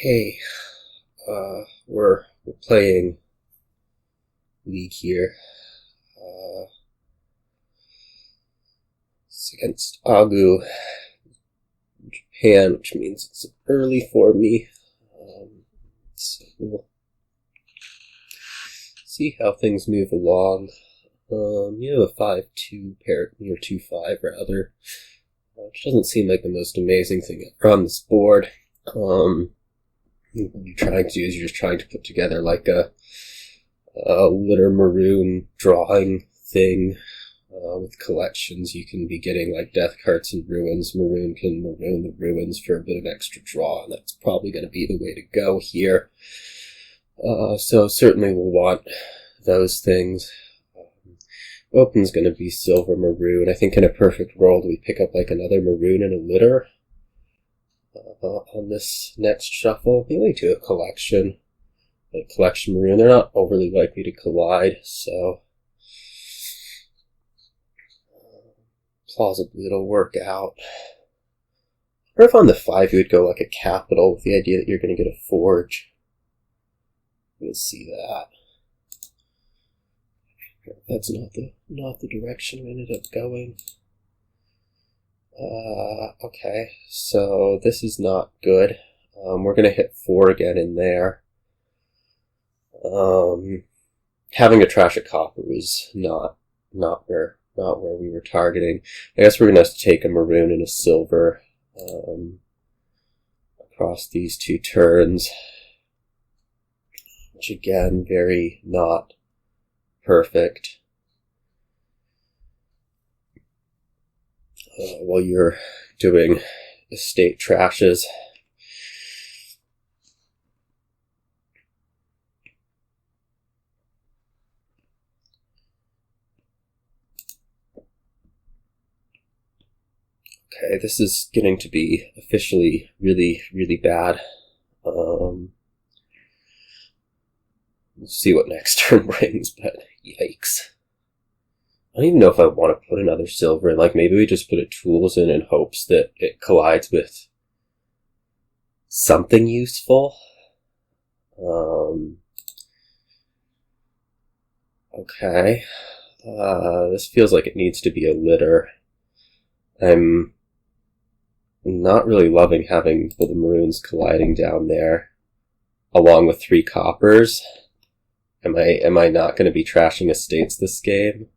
Hey, we're playing League here. It's against Agoo in Japan, which means it's early for me. So we'll see how things move along. You have a 5-2 pair, or 2-5 rather, which doesn't seem like the most amazing thing ever on this board. What you're trying to do is you're just trying to put together like a litter Maroon drawing thing with collections. You can be getting like death carts and ruins. Maroon can maroon the ruins for a bit of extra draw, and that's probably going to be the way to go here. So certainly we'll want those things. Open's going to be silver Maroon. I think in a perfect world we pick up like another Maroon and a litter on this next shuffle. Maybe do a collection. Like collection Maroon. They're not overly likely to collide, so plausibly it'll work out. Or if on the 5 you would go like a capital with the idea that you're going to get a forge. We'll see that. That's not the direction we ended up going. Okay, so this is not good. We're gonna hit 4 again in there. Having a trash of copper was not where we were targeting. I guess we're gonna have to take a Maroon and a silver across these 2 turns, which again, very not perfect. While you're doing estate trashes. Okay, this is getting to be officially really, really bad. We'll see what next turn brings, but yikes. I don't even know if I want to put another silver in. Like, maybe we just put a tools in hopes that it collides with something useful. Okay. This feels like it needs to be a litter. I'm not really loving having the Maroons colliding down there, along with 3 coppers. Am I not going to be trashing estates this game?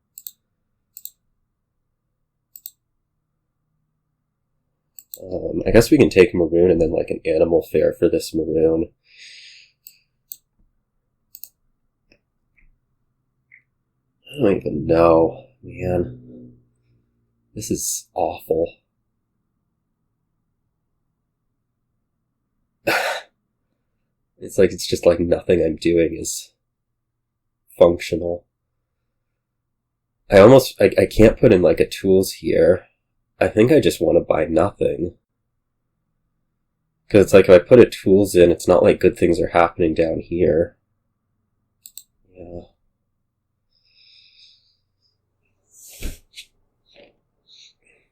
I guess we can take Maroon and then like an animal fair for this Maroon. I don't even know, man. This is awful. It's like, it's just like nothing I'm doing is functional. I can't put in like a tools here. I think I just want to buy nothing. Because it's like if I put a tools in, it's not like good things are happening down here. Yeah.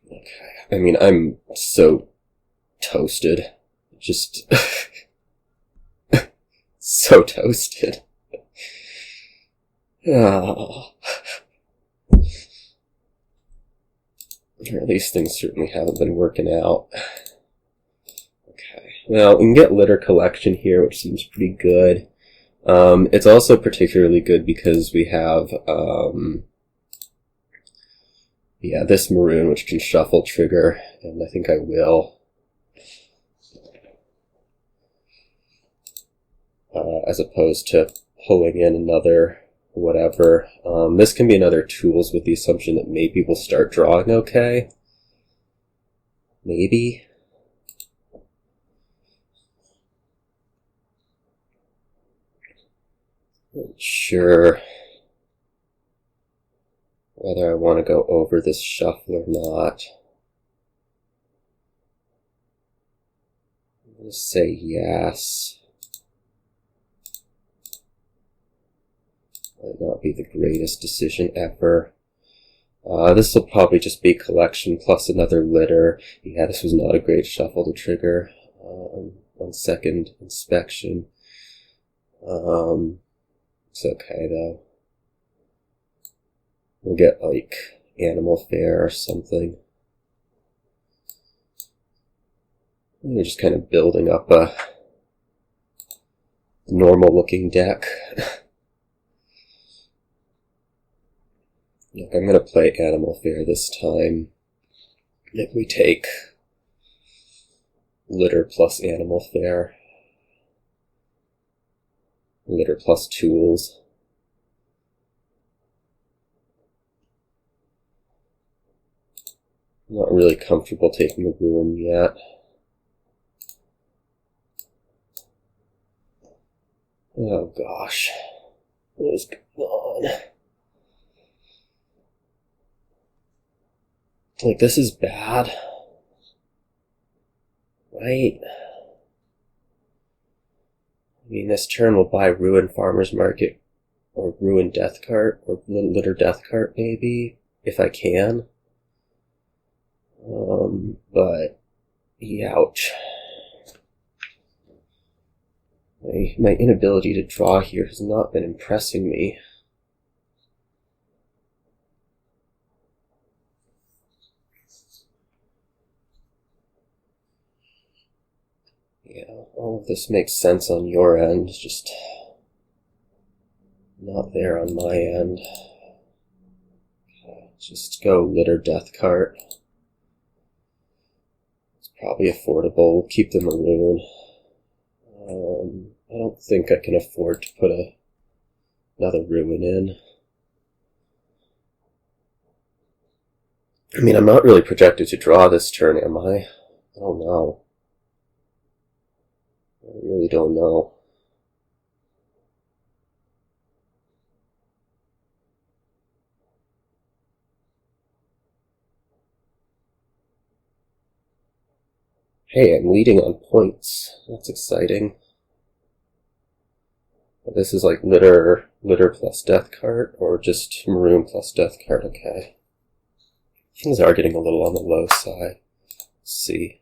Okay. I mean, I'm so toasted. Just so toasted. Oh. Or at least things certainly haven't been working out. Okay. Well, we can get litter collection here, which seems pretty good. It's also particularly good because we have, this Maroon, which can shuffle trigger, and I think I will. As opposed to pulling in another whatever. This can be another tools with the assumption that maybe we'll start drawing okay. Maybe. Not sure whether I want to go over this shuffle or not. I'm going to say yes. Might not be the greatest decision ever. This will probably just be collection plus another litter. Yeah, this was not a great shuffle to trigger. on second inspection. It's okay though. We'll get like animal fare or something. We're just kind of building up a normal looking deck. Look, I'm going to play animal fare this time. If we take litter plus animal fare, litter plus tools. I'm not really comfortable taking a ruin yet. Oh gosh, what is going on? Like, this is bad, right? I mean, this turn will buy Ruin Farmer's Market, or Ruin Death Cart, or Litter Death Cart maybe, if I can. But, ouch. My inability to draw here has not been impressing me. Yeah, all of this makes sense on your end, just not there on my end. Okay, just go Litter Death Cart. It's probably affordable. We'll keep the Maroon. I don't think I can afford to put another Ruin in. I mean, I'm not really projected to draw this turn, am I? I don't know. I really don't know. Hey, I'm leading on points. That's exciting. But this is like litter plus Death Cart, or just Maroon plus Death Cart, okay. Things are getting a little on the low side. Let's see.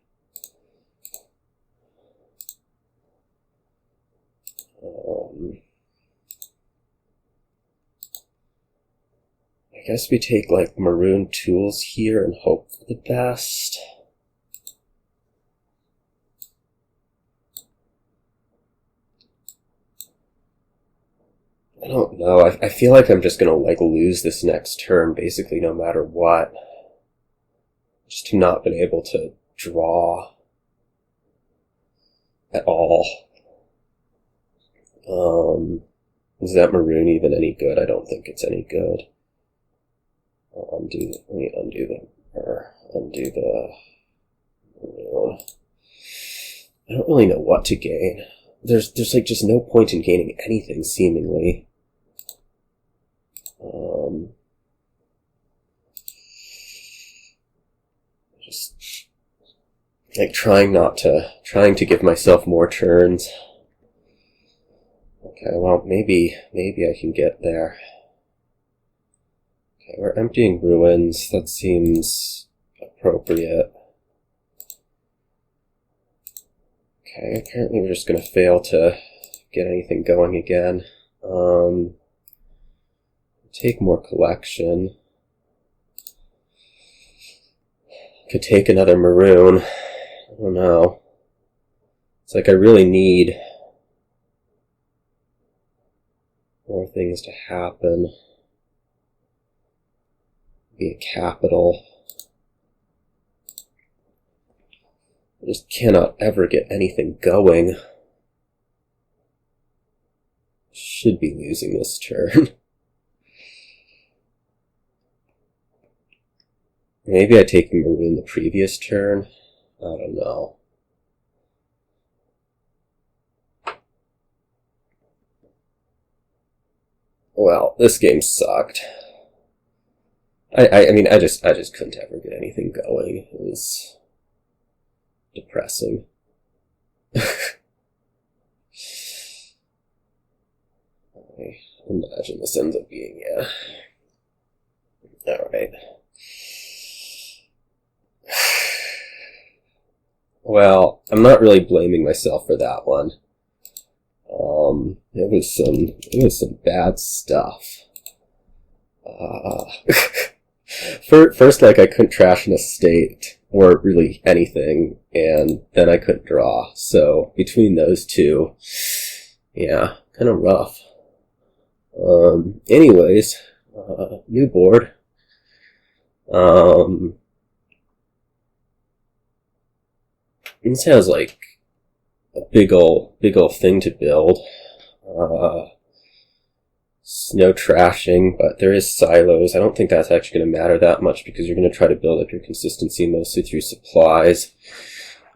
I guess we take like Maroon tools here and hope for the best. I don't know. I feel like I'm just gonna like lose this next turn basically no matter what. Just to not been able to draw at all. Is that Maroon even any good? I don't think it's any good. Let me undo the Maroon. I don't really know what to gain. There's like just no point in gaining anything seemingly. Just like trying to give myself more turns. Okay, well maybe I can get there. Okay, we're emptying ruins. That seems appropriate. Okay, apparently we're just gonna fail to get anything going again. Take more collection. Could take another Maroon. I don't know. It's like I really need more things to happen. Be a capital. I just cannot ever get anything going. Should be losing this turn. Maybe I take Maroon the previous turn. I don't know. Well, this game sucked. I mean, I just couldn't ever get anything going. It was depressing. I imagine this ends up being, yeah. Alright. well, I'm not really blaming myself for that one. It was some bad stuff. First, like, I couldn't trash an estate, or really anything, and then I couldn't draw. So, between those two, yeah, kind of rough. Anyways, new board. This has, like, a big ol' thing to build. No trashing, but there is silos. I don't think that's actually going to matter that much because you're going to try to build up your consistency mostly through supplies.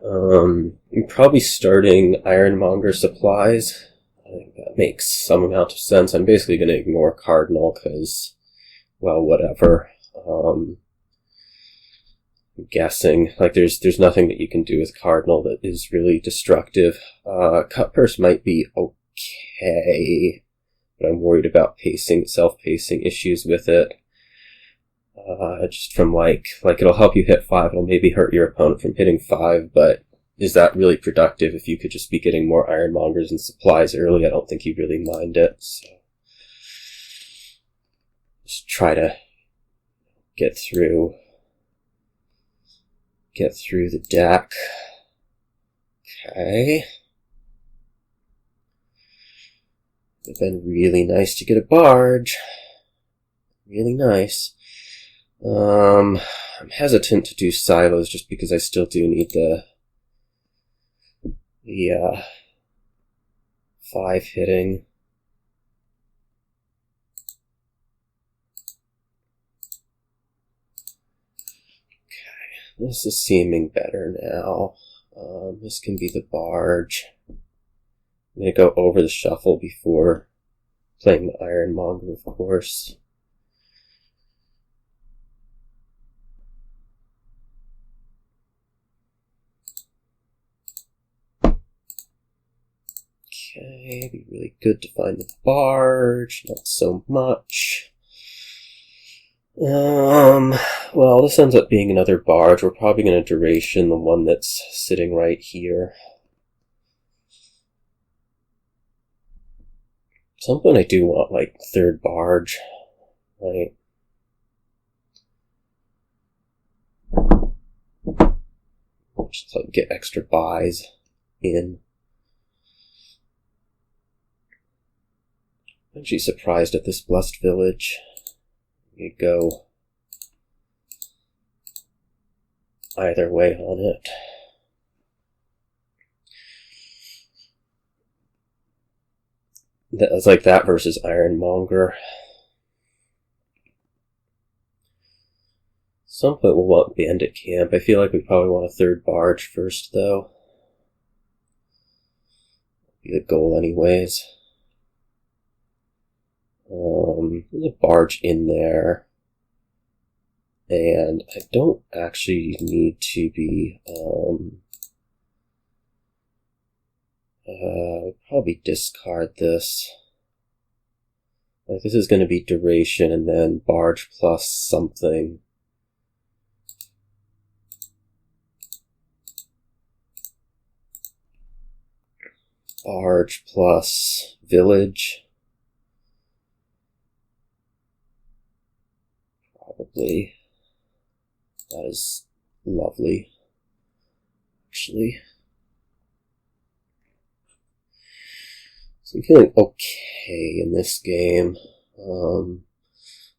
You're probably starting Ironmonger supplies. I think that makes some amount of sense. I'm basically going to ignore Cardinal because, well, whatever. I'm guessing. Like, there's nothing that you can do with Cardinal that is really destructive. Cutpurse might be okay, but I'm worried about self-pacing issues with it. Just from like it'll help you hit 5, it'll maybe hurt your opponent from hitting 5, but is that really productive if you could just be getting more Ironmongers and supplies early? I don't think you'd really mind it, so just try to get through the deck. Okay. It'd been really nice to get a barge. Really nice. I'm hesitant to do silos just because I still do need the 5 hitting. Okay, this is seeming better now. This can be the barge. I'm going to go over the shuffle before playing the Ironmonger, of course. Okay, it'd be really good to find the barge, not so much. Well, this ends up being another barge. We're probably going to duration the one that's sitting right here. At some point I do want, like, 3rd barge, right? Just so I can get extra buys in. I'm actually surprised at this blessed village. You go either way on it. It's like that versus Ironmonger. Some point we'll want Bandit camp. I feel like we probably want a 3rd barge first, though. Be the goal anyways. There's a barge in there. And I don't actually need to be, probably discard this. Like, this is going to be duration and then barge plus something. Barge plus village. Probably. That is lovely, actually. So I'm feeling okay in this game.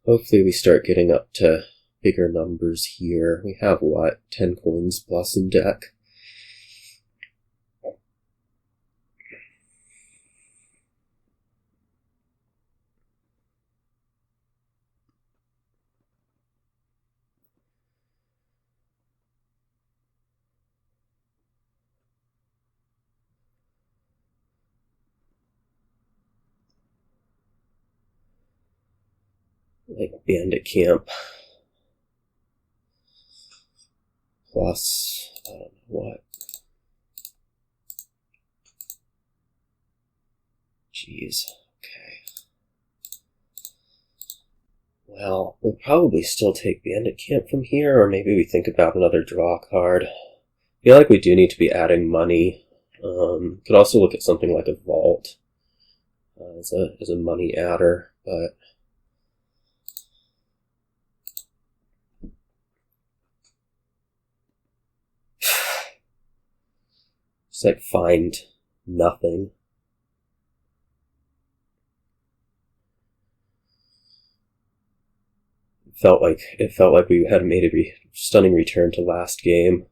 Hopefully we start getting up to bigger numbers here. We have, what, 10 coins plus in deck? Like Bandit camp. Plus, I don't know what. Jeez, okay. Well, we'll probably still take Bandit camp from here, or maybe we think about another draw card. feel like we do need to be adding money. Could also look at something like a vault as a money adder, but just like find nothing. It felt like we had made a stunning return to last game.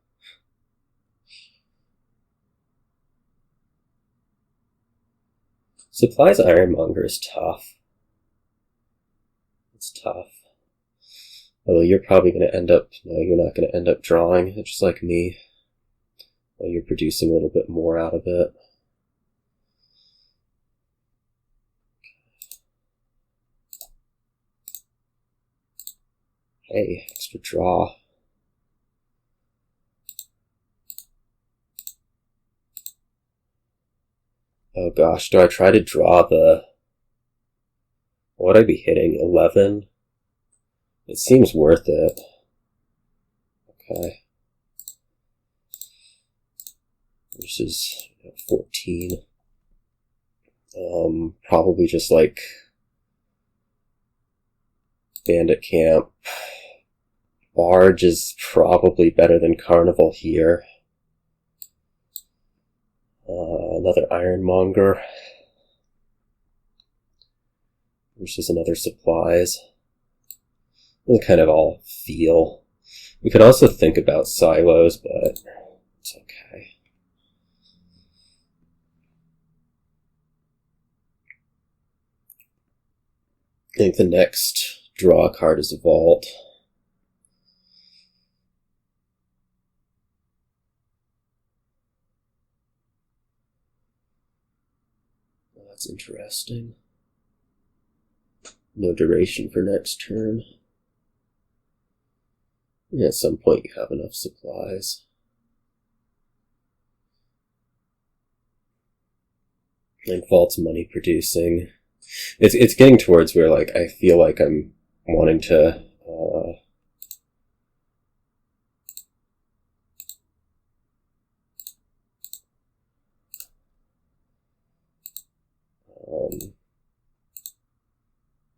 Supplies Ironmonger is tough. It's tough. Although you're probably going to end up... No, you're not going to end up drawing, just like me. Well, you're producing a little bit more out of it. Hey, extra draw. Oh gosh, do I try to draw the... What would I be hitting? 11? It seems worth it. Okay. Versus 14. Probably just like Bandit Camp. Barge is probably better than Carnival here. Another Ironmonger versus another supplies. We'll kind of all feel. We could also think about silos, but it's okay. I think the next draw card is a vault. That's interesting. No duration for next turn. Yeah, at some point you have enough supplies. And vault's money producing. It's getting towards where like I feel like I'm wanting to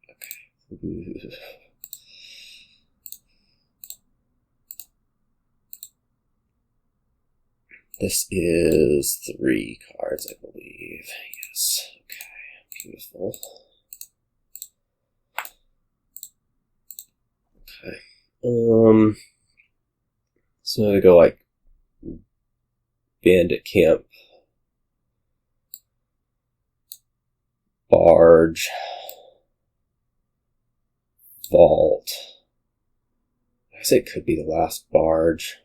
okay. This is 3 cards, I believe. Yes. Okay. Beautiful. Okay. So I go like Bandit Camp, Barge, Vault. I guess it could be the last Barge.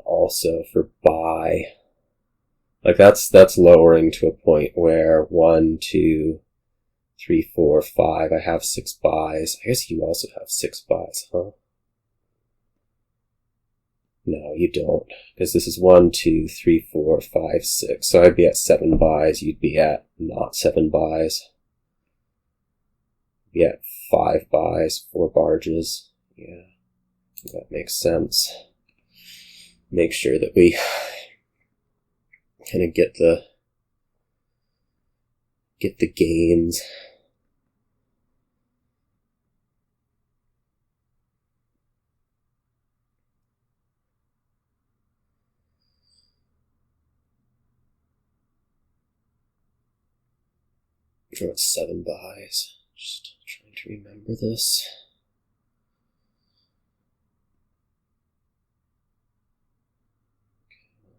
Also for buy. Like that's lowering to a point where 1, 2, 3, 4, 5. I have 6 buys. I guess you also have 6 buys, huh? No, you don't. Because this is 1, 2, 3, 4, 5, 6. So I'd be at 7 buys. You'd be at not 7 buys. You'd be at 5 buys, 4 barges. Yeah, that makes sense. Make sure that we kind of get the gains. Draw 7 buys. Just trying to remember this.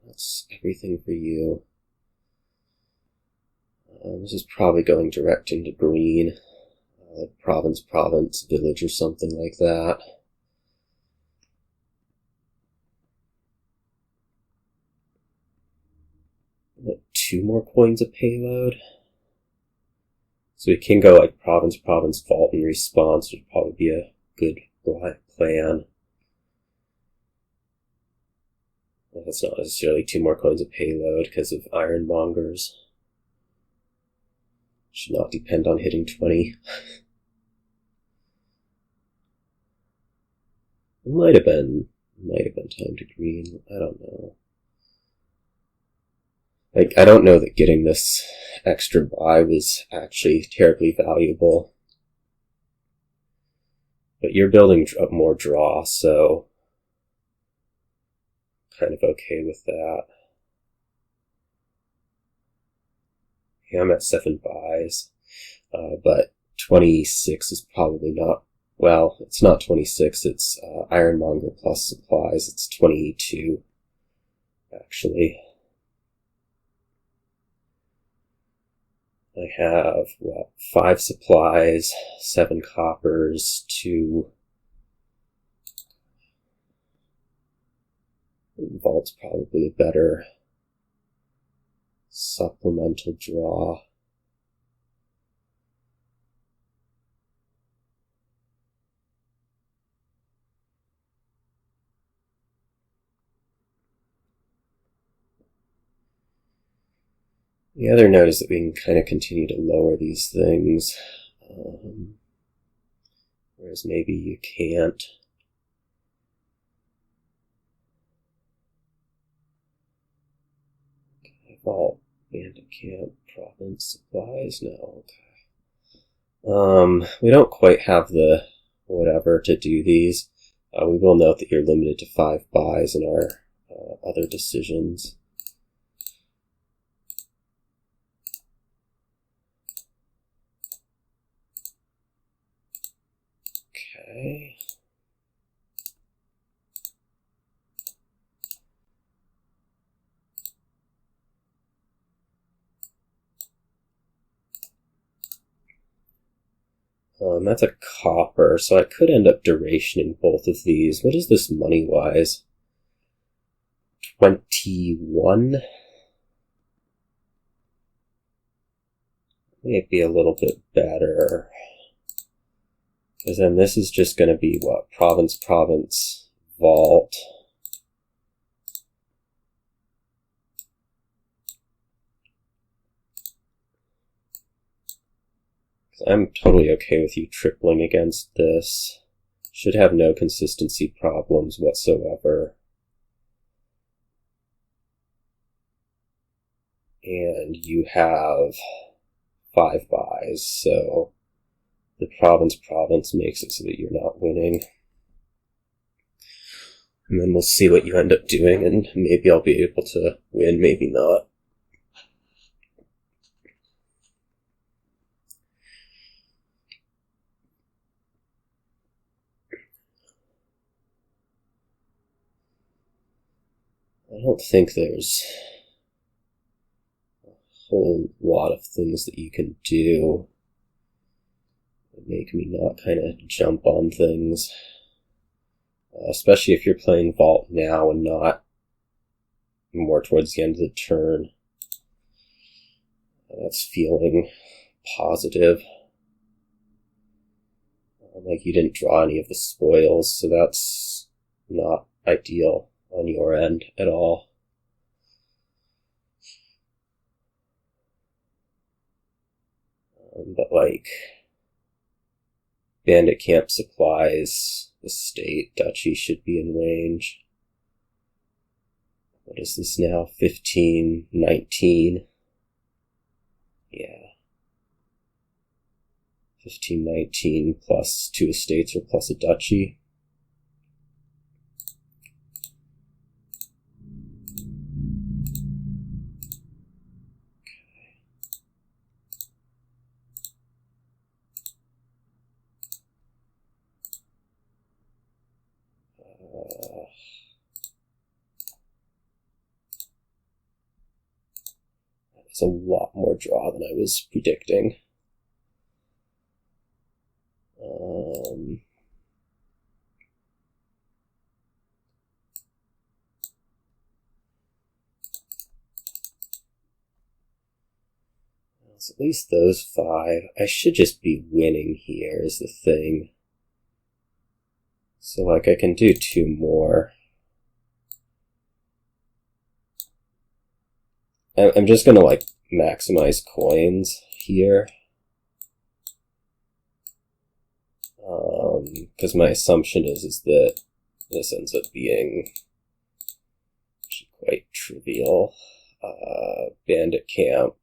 That's everything for you. This is probably going direct into green. Province, village, or something like that. What, 2 more coins of payload? So we can go like province, vault, and response would probably be a good plan. That's not necessarily 2 more coins of payload because of Ironmongers. Should not depend on hitting 20. It might have been Might have been time to green. I don't know. Like, I don't know that getting this extra buy was actually terribly valuable. But you're building up more draw, so kind of okay with that. Yeah, I'm at 7 buys, but 26 is probably not, well, it's not 26, it's Ironmonger plus supplies, it's 22, actually. I have, 5 supplies, 7 coppers, 2... Vault's probably a better supplemental draw. The other note is that we can kind of continue to lower these things, whereas maybe you can't. Vault, Bandit Camp, Province, Supplies, no, okay. We don't quite have the whatever to do these. We will note that you're limited to 5 buys in our other decisions. Okay. That's a copper, so I could end up durationing both of these. What is this money-wise? 21? Maybe a little bit better. Because then this is just going to be, what? Province, Province, Vault. I'm totally okay with you tripling against this. Should have no consistency problems whatsoever. And you have 5 buys, so the province makes it so that you're not winning. And then we'll see what you end up doing, and maybe I'll be able to win, maybe not. I don't think there's a whole lot of things that you can do that make me not kind of jump on things. Especially if you're playing Vault now and not more towards the end of the turn. That's feeling positive. Like you didn't draw any of the spoils, so that's not ideal on your end at all. But like Bandit Camp Supplies, Estate, Duchy should be in range. What is this now? 15, 19. Yeah. 15, 19 plus 2 estates or plus a duchy. That's a lot more draw than I was predicting. It's at least those 5. I should just be winning here is the thing. So like I can do 2 more. I'm just gonna like maximize coins here. Because my assumption is that This ends up being quite trivial. Bandit camp.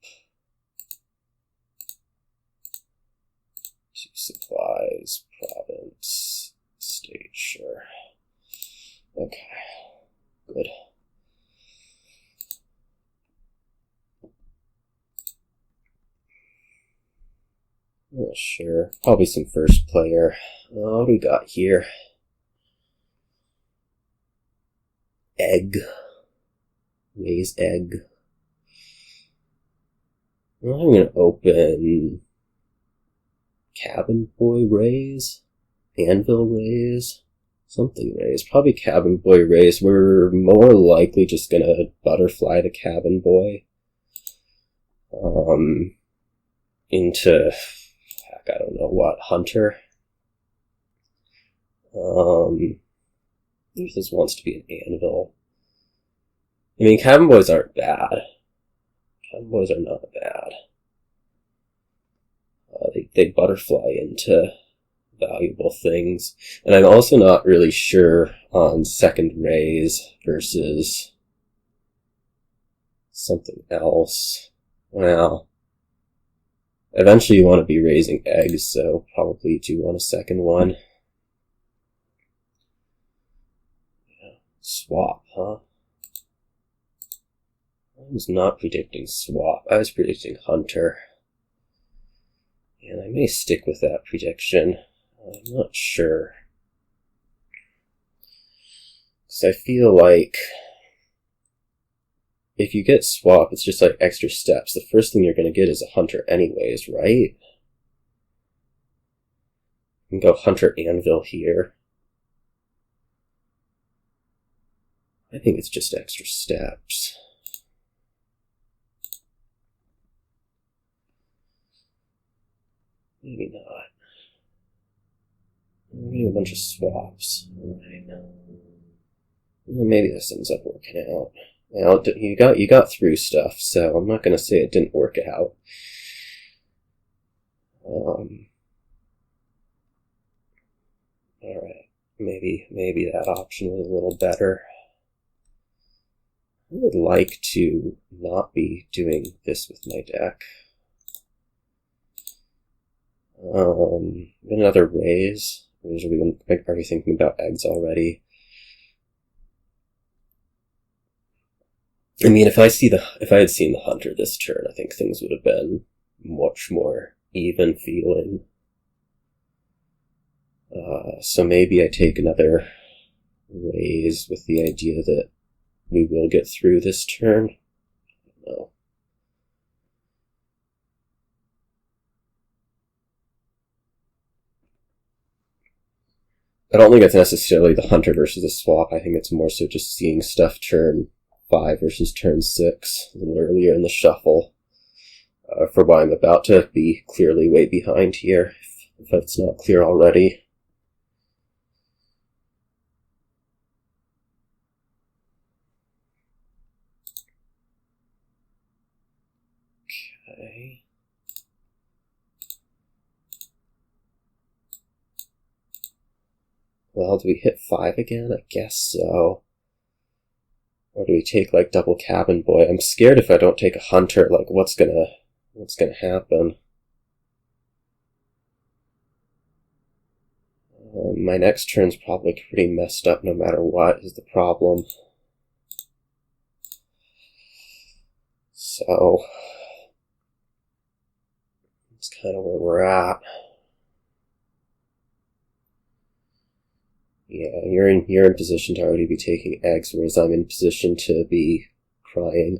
2 supplies, province, state, sure. Okay, good. Oh, sure, probably some first player. What do we got here? Egg. Raze egg. Well, I'm gonna open Cabin Boy Raze, Anvil Raze, something Raze. Probably Cabin Boy Raze. We're more likely just gonna butterfly the Cabin Boy into, heck, I don't know what, Hunter. This wants to be an Anvil. I mean, Cabin Boys aren't bad. Cabin Boys are not bad. They butterfly into valuable things. And I'm also not really sure on second Raze versus something else. Well, eventually you want to be raising eggs, so probably do want a second one. Yeah. Swap, huh? I was not predicting swap. I was predicting Hunter. And I may stick with that prediction. I'm not sure. Because I feel like if you get swap, it's just like extra steps. The first thing you're going to get is a Hunter anyways, right? You can go Hunter Anvil here. I think it's just extra steps. Maybe not. I'm getting a bunch of swaps. Right. Well, maybe this ends up working out. Well, you got through stuff, so I'm not going to say it didn't work out. Alright. Maybe that option was a little better. I would like to not be doing this with my deck. Another Raze. Are we thinking about eggs already? I mean, if I had seen the Hunter this turn, I think things would have been much more even feeling. So maybe I take another Raze with the idea that we will get through this turn. I don't know. I don't think it's necessarily the Hunter versus the swap. I think it's more so just seeing stuff turn 5 versus turn 6 a little earlier in the shuffle. For why I'm about to be clearly way behind here, if it's not clear already. Okay. Well, do we hit 5 again? I guess so. Or do we take, like, double Cabin Boy? I'm scared if I don't take a Hunter, like, what's gonna happen? My next turn's probably pretty messed up no matter what is the problem. So, that's kind of where we're at. Yeah, you're in position to already be taking eggs, whereas I'm in position to be crying.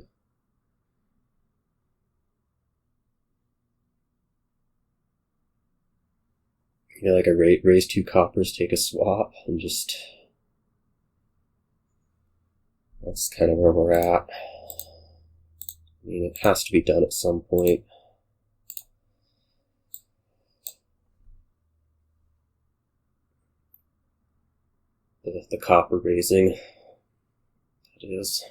I feel like I raise 2 coppers, take a swap, and just... That's kind of where we're at. I mean, it has to be done at some point. The copper raising, that is.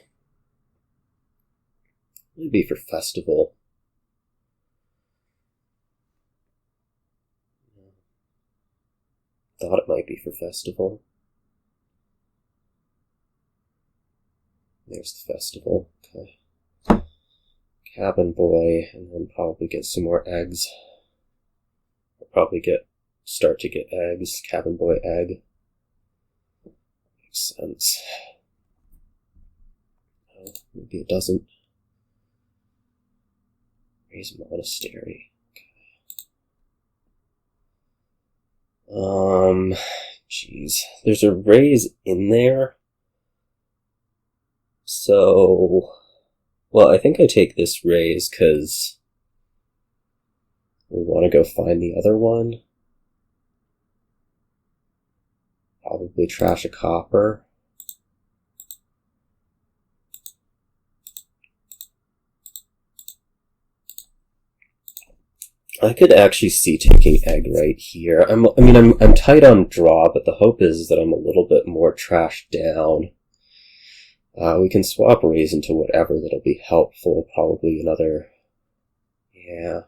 Maybe for festival. Thought it might be for festival. There's the festival. Okay. Cabin boy, and then probably get some more eggs. I'll probably start to get eggs. Cabin boy egg. Makes sense. Oh, maybe it doesn't. Raze Monastery. Okay. Jeez. There's a Raze in there. So, well, I think I take this Raze because we want to go find the other one. Probably trash a copper. I could actually see taking egg right here. I'm tight on draw, but the hope is that I'm a little bit more trashed down. We can swap Raze into whatever that'll be helpful. Probably another... Yeah.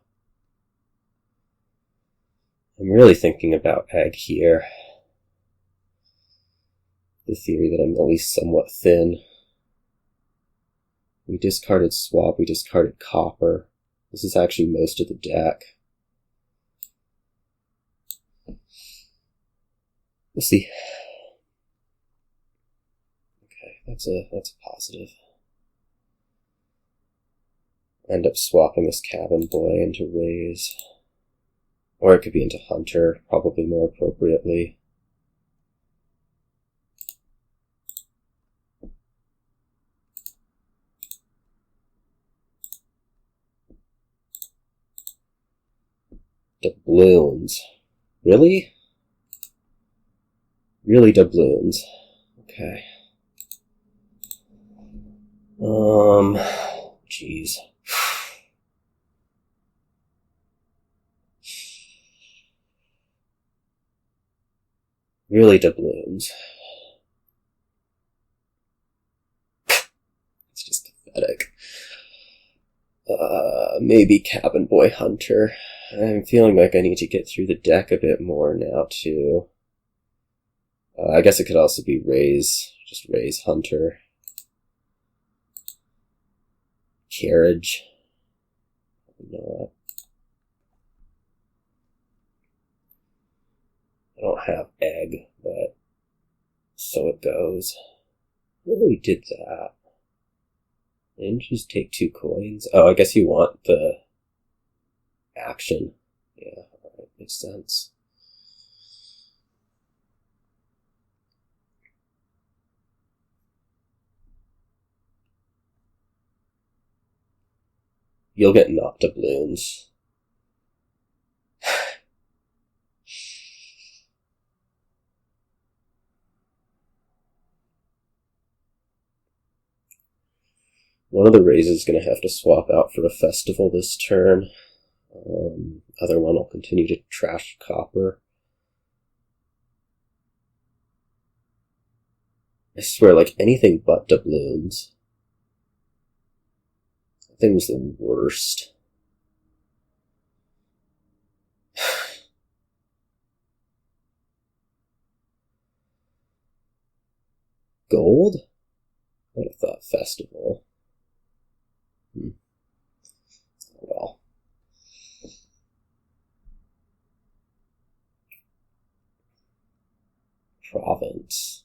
I'm really thinking about egg here. The theory that I'm at least somewhat thin. We discarded swap, we discarded copper. This is actually most of the deck. We'll see. Okay, that's a positive. End up swapping this cabin boy into Raze. Or it could be into Hunter, probably more appropriately. Doubloons. Really? Really doubloons. Okay. Jeez. Really doubloons. It's just pathetic. Maybe Cabin Boy Hunter. I'm feeling like I need to get through the deck a bit more now, too. I guess it could also be Raze. Just Raze Hunter. Carriage. No. I don't have egg, but so it goes. Oh, we did that. Didn't just take 2 coins? Oh, I guess you want the action. Yeah, alright, makes sense. You'll get not doubloons. One of the Razes is going to have to swap out for a festival this turn. Other one will continue to trash copper. I swear, like, anything but doubloons. That thing was the worst. Gold? I would have thought festival. Oh well. Province.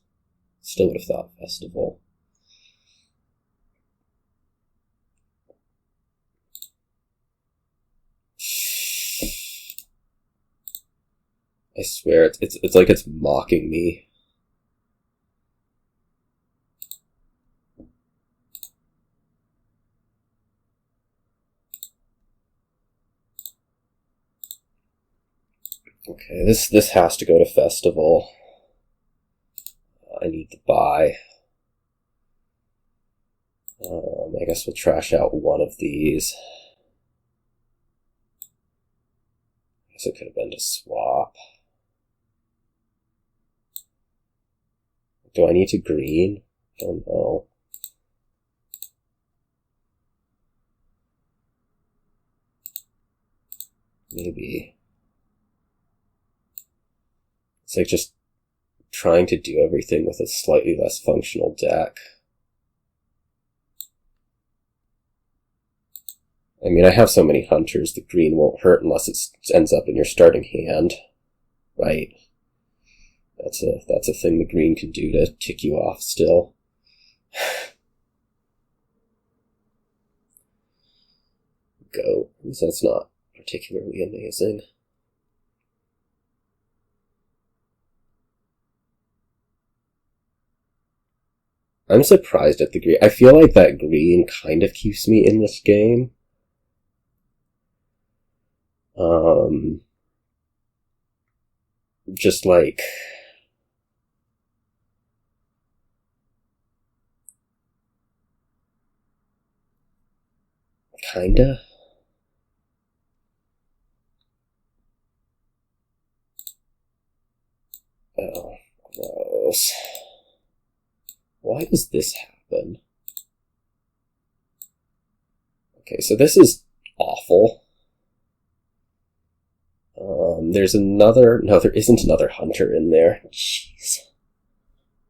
Still would have thought festival. I swear, it's like it's mocking me. Okay, this has to go to festival. I need to buy. I guess we'll trash out one of these. I guess it could have been to swap. Do I need to green? I don't know. Maybe. It's like just trying to do everything with a slightly less functional deck. I mean, I have so many hunters, the green won't hurt unless it ends up in your starting hand, right? That's a thing the green can do to tick you off still. Go. So that's not particularly amazing. I'm surprised at the green. I feel like that green kind of keeps me in this game. Just like... kinda. Oh, gross. Why does this happen? Okay, so this is awful. There's another... No, there isn't another hunter in there. Jeez.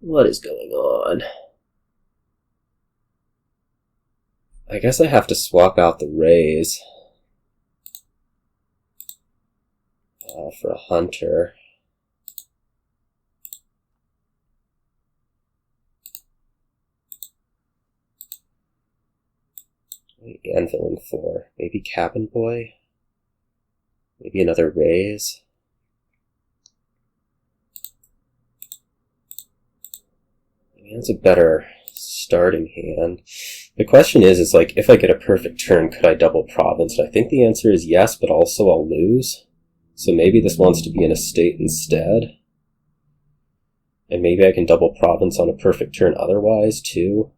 What is going on? I guess I have to swap out the Raze for a hunter. Anviling for maybe Cabin Boy? Maybe another Raze? Maybe that's a better starting hand. The question is like, if I get a perfect turn, could I double province? And I think the answer is yes, but also I'll lose. So maybe this wants to be in a state instead. And maybe I can double province on a perfect turn otherwise, too.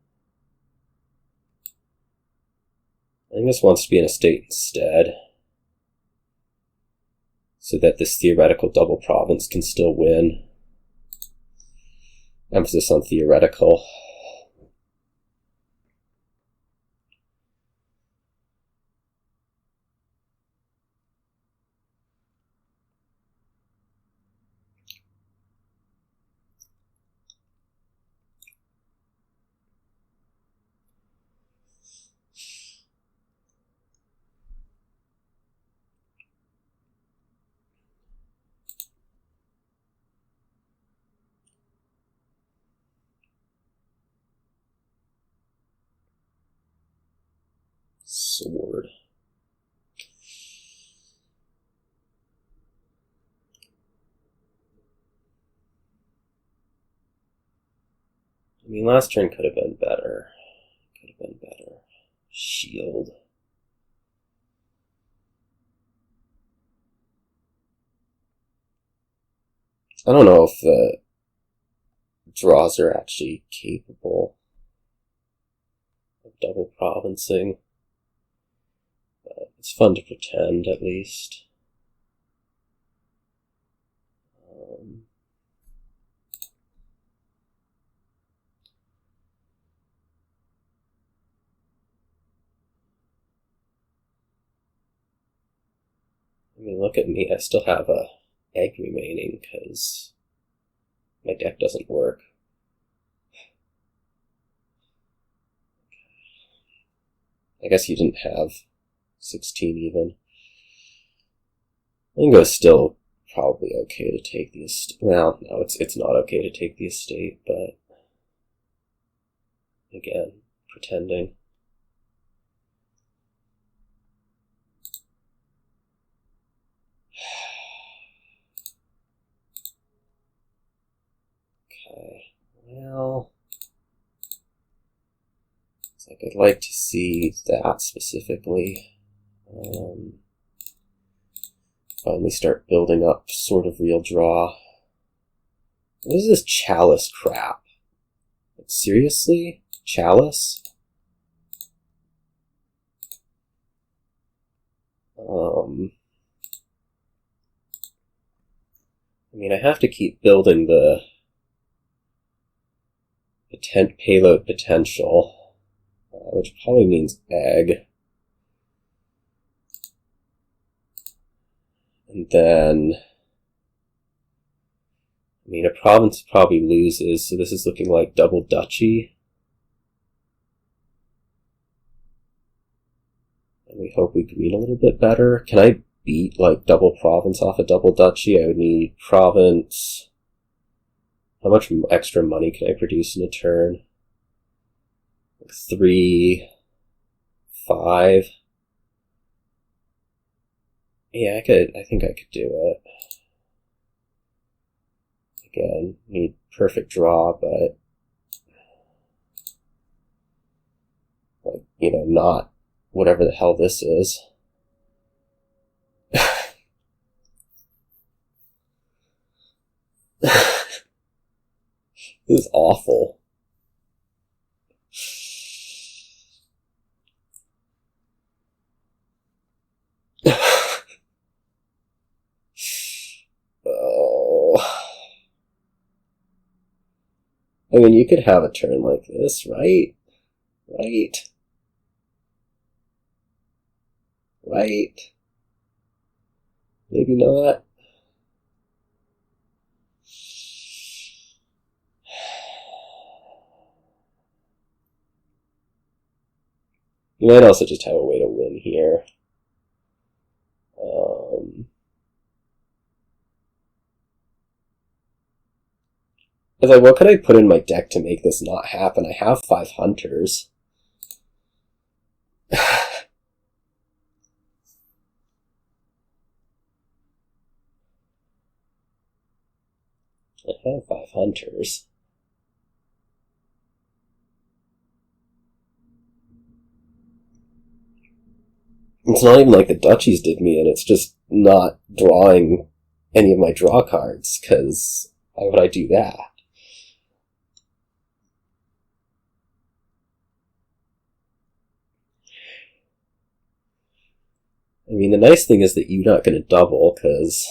I think this wants to be in a state instead, so that this theoretical double province can still win. Emphasis on theoretical. Sword. I mean, last turn could have been better. Shield. I don't know if the draws are actually capable of double provincing. But it's fun to pretend, at least. I mean, look at me, I still have a egg remaining, because my deck doesn't work. I guess you didn't have 16 even. I think it was still probably okay to take the estate. Well, no, it's not okay to take the estate, but again, pretending. Okay, well, it's like I'd like to see that specifically. Finally start building up sort of real draw. What is this chalice crap? Like, seriously? Chalice? I mean, I have to keep building the payload potential, which probably means egg. And then, I mean, a province probably loses, so this is looking like double duchy. And we hope we green a little bit better. Can I beat, like, double province off a double duchy? I would need province. How much extra money can I produce in a turn? Like 3, 5. Yeah, I think I could do it. Again, need perfect draw, but, like, you know, not whatever the hell this is. This is awful. Oh. I mean, you could have a turn like this, right? Right? Right? Maybe not. You might also just have a way to win here. I was like, what could I put in my deck to make this not happen? I have 5 hunters. I have 5 hunters. It's not even like the duchies did me in, it's just not drawing any of my draw cards, because why would I do that? I mean, the nice thing is that you're not going to double, because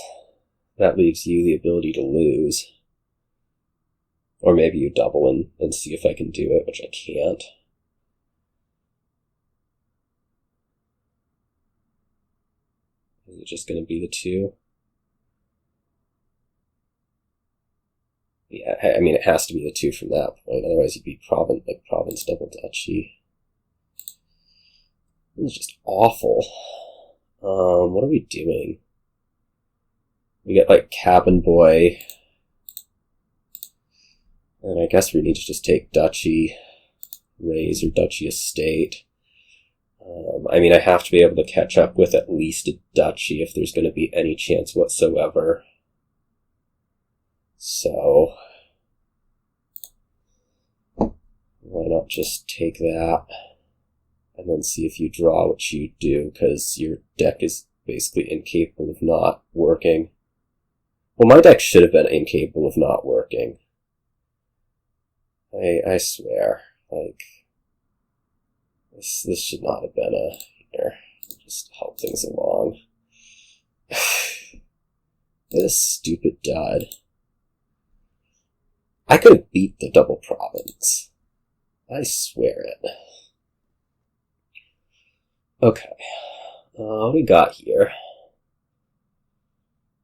that leaves you the ability to lose. Or maybe you double and see if I can do it, which I can't. Is it just going to be the 2? Yeah, I mean, it has to be the 2 from that point, otherwise you'd be province double duchy. This is just awful. What are we doing? We get, like, Cabin Boy. And I guess we need to just take Duchy Raze or Duchy Estate. I mean, I have to be able to catch up with at least a Duchy if there's going to be any chance whatsoever. So, why not just take that and then see if you draw what you do, because your deck is basically incapable of not working. Well, my deck should have been incapable of not working. I swear, like, this should not have been a, here, just help things along. This stupid dud. I could have beat the double province. I swear it. Okay, what we got here?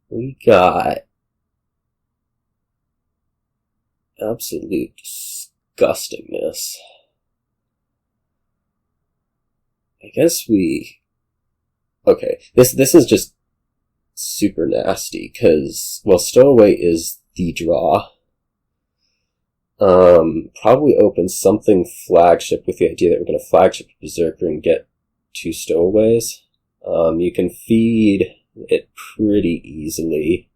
We got absolute disgustingness. I guess okay, this is just super nasty, because, well, Stowaway is the draw. Probably open something Flagship with the idea that we're going to Flagship Berserker and get 2 Stowaways. You can feed it pretty easily.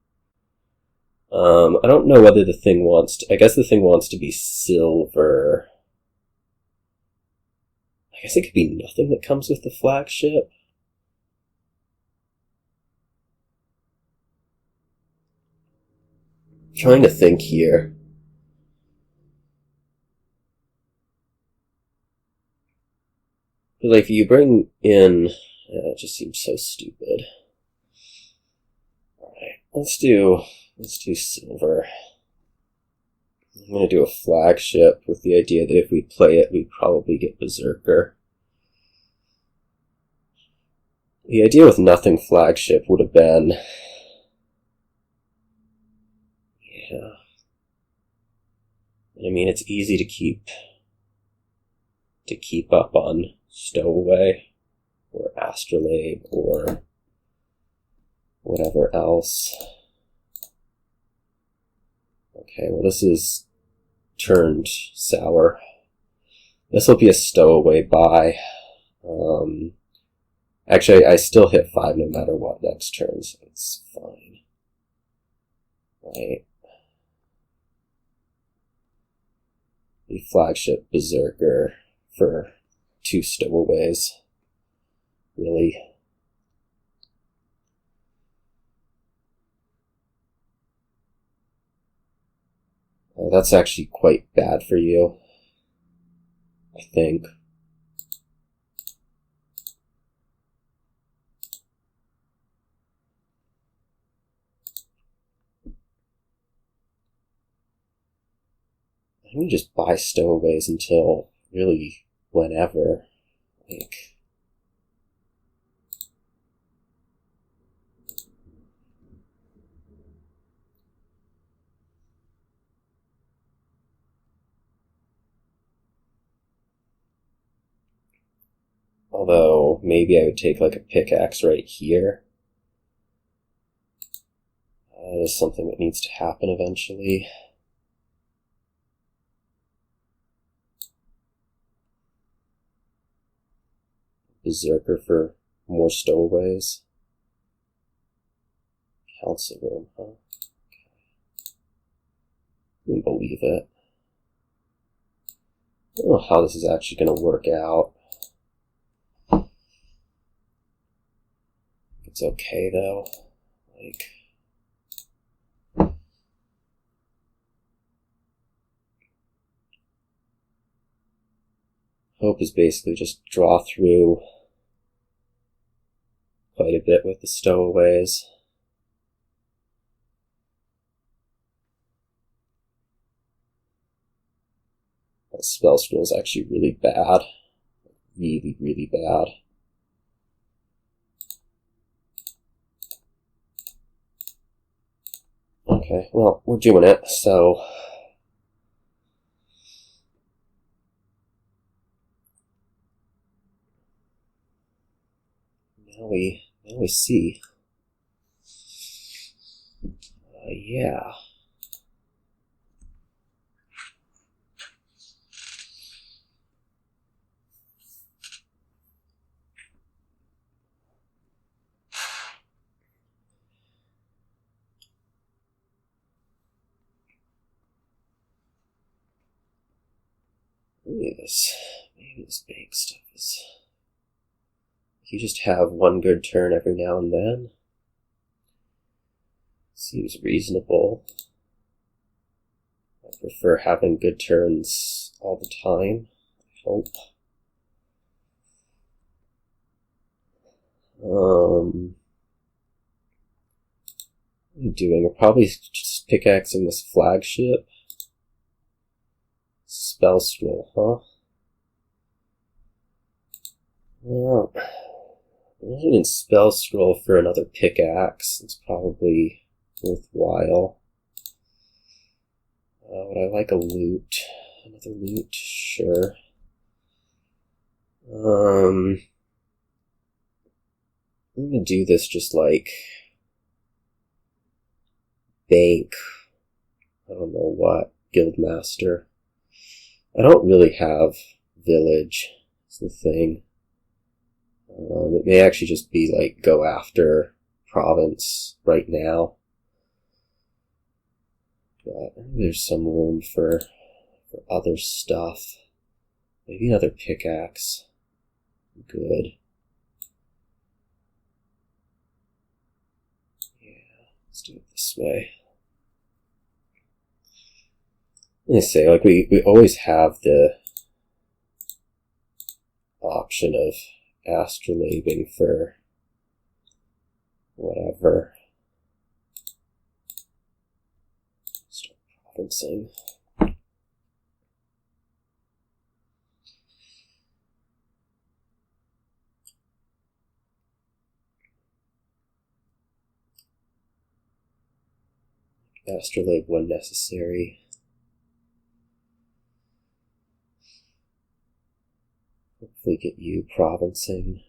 I don't know whether the thing wants to, I guess the thing wants to be silver. I guess it could be nothing that comes with the Flagship. I'm trying to think here. Like, you bring in, it just seems so stupid. Alright, let's do silver. I'm going to do a Flagship with the idea that if we play it, we probably get Berserker. The idea with nothing Flagship would have been, yeah, I mean, it's easy to keep up on Stowaway or Astrolabe or whatever else. Okay, well this is turned sour. This will be a stowaway buy. Actually, I still hit 5 no matter what next turn, so it's fine. Right. The Flagship Berserker for 2 stowaways. Really? Oh, that's actually quite bad for you, I think. I can just buy stowaways until really whenever. Like, although maybe I would take like a pickaxe right here. That is something that needs to happen eventually. Berserker for more stowaways. Council room, huh? Okay. I can't believe it. I don't know how this is actually going to work out. It's okay though. Like, hope is basically just draw through quite a bit with the stowaways. That spell scroll is actually really bad. Really, really bad. Okay, well, we're doing it, so now we see. Yeah. Maybe this bank stuff is... You just have one good turn every now and then. Seems reasonable. I prefer having good turns all the time, I hope. What are you doing? I'm probably just pickaxing this Flagship. Spell scroll, huh? Well, I can spell scroll for another pickaxe. It's probably worthwhile. Would I like a loot? Another loot? Sure. I'm gonna do this just like bank. I don't know what. Guildmaster. I don't really have village. Is the thing. It may actually just be like go after province right now. But I think there's some room for other stuff. Maybe another pickaxe. Good. Yeah, let's do it this way. I say, like, we always have the option of astrolabing for whatever. Start provincing. Astrolabe when necessary. Hopefully get you provincing.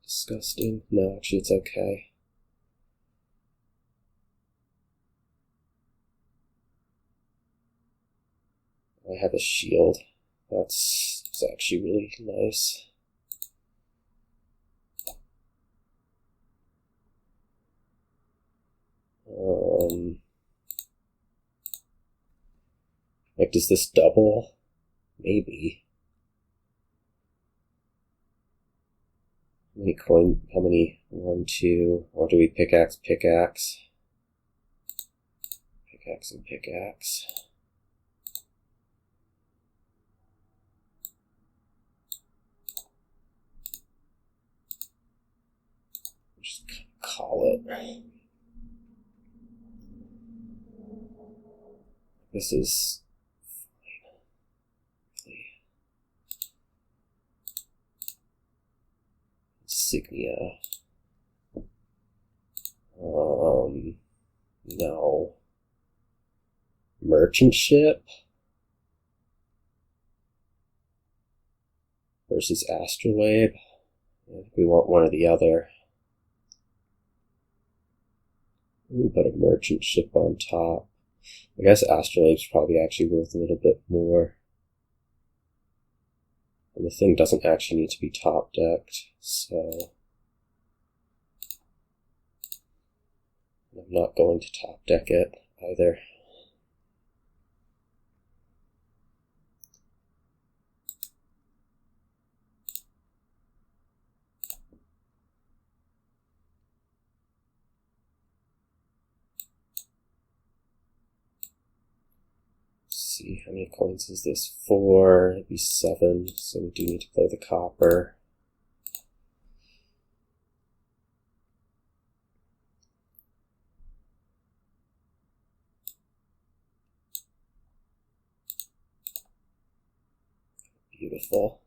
disgusting? No, actually it's okay. I have a shield. That's actually really nice. Like, does this double? Maybe. How many coin? How many? 1, 2. Or do we pickaxe, pickaxe? Pickaxe and pickaxe. Just call it. This is insignia. No. Merchant ship versus Astrolabe. I think we want one or the other. We put a merchant ship on top. I guess Astrolabe's probably actually worth a little bit more. And the thing doesn't actually need to be top decked, so I'm not going to top deck it either. See, how many coins is this? 4, it'd be 7, so we do need to play the copper. Beautiful.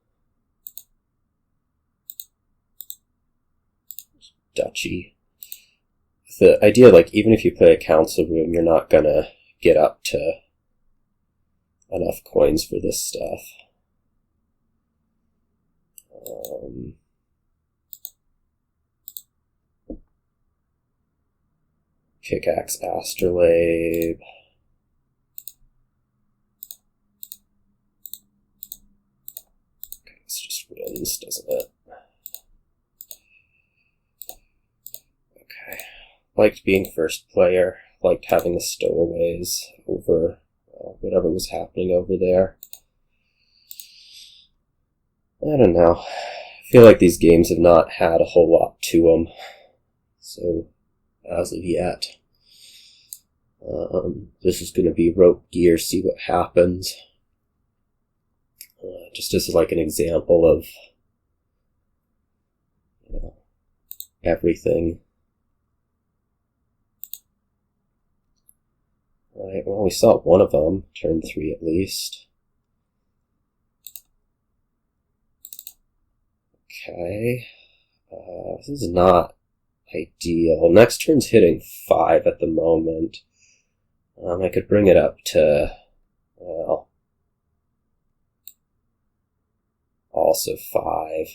Duchy. The idea, like, even if you play a council room, you're not gonna get up to enough coins for this stuff. Pickaxe, Astrolabe. Okay, this just wins, doesn't it? Okay. Liked being first player. Liked having the stowaways over whatever was happening over there. I don't know. I feel like these games have not had a whole lot to them. So, as of yet. This is going to be rope gear, see what happens. Just as like an example of, you know, everything. Right, well, we saw one of them, turn 3 at least. Okay. This is not ideal. Next turn's hitting 5 at the moment. I could bring it up to, well, also 5.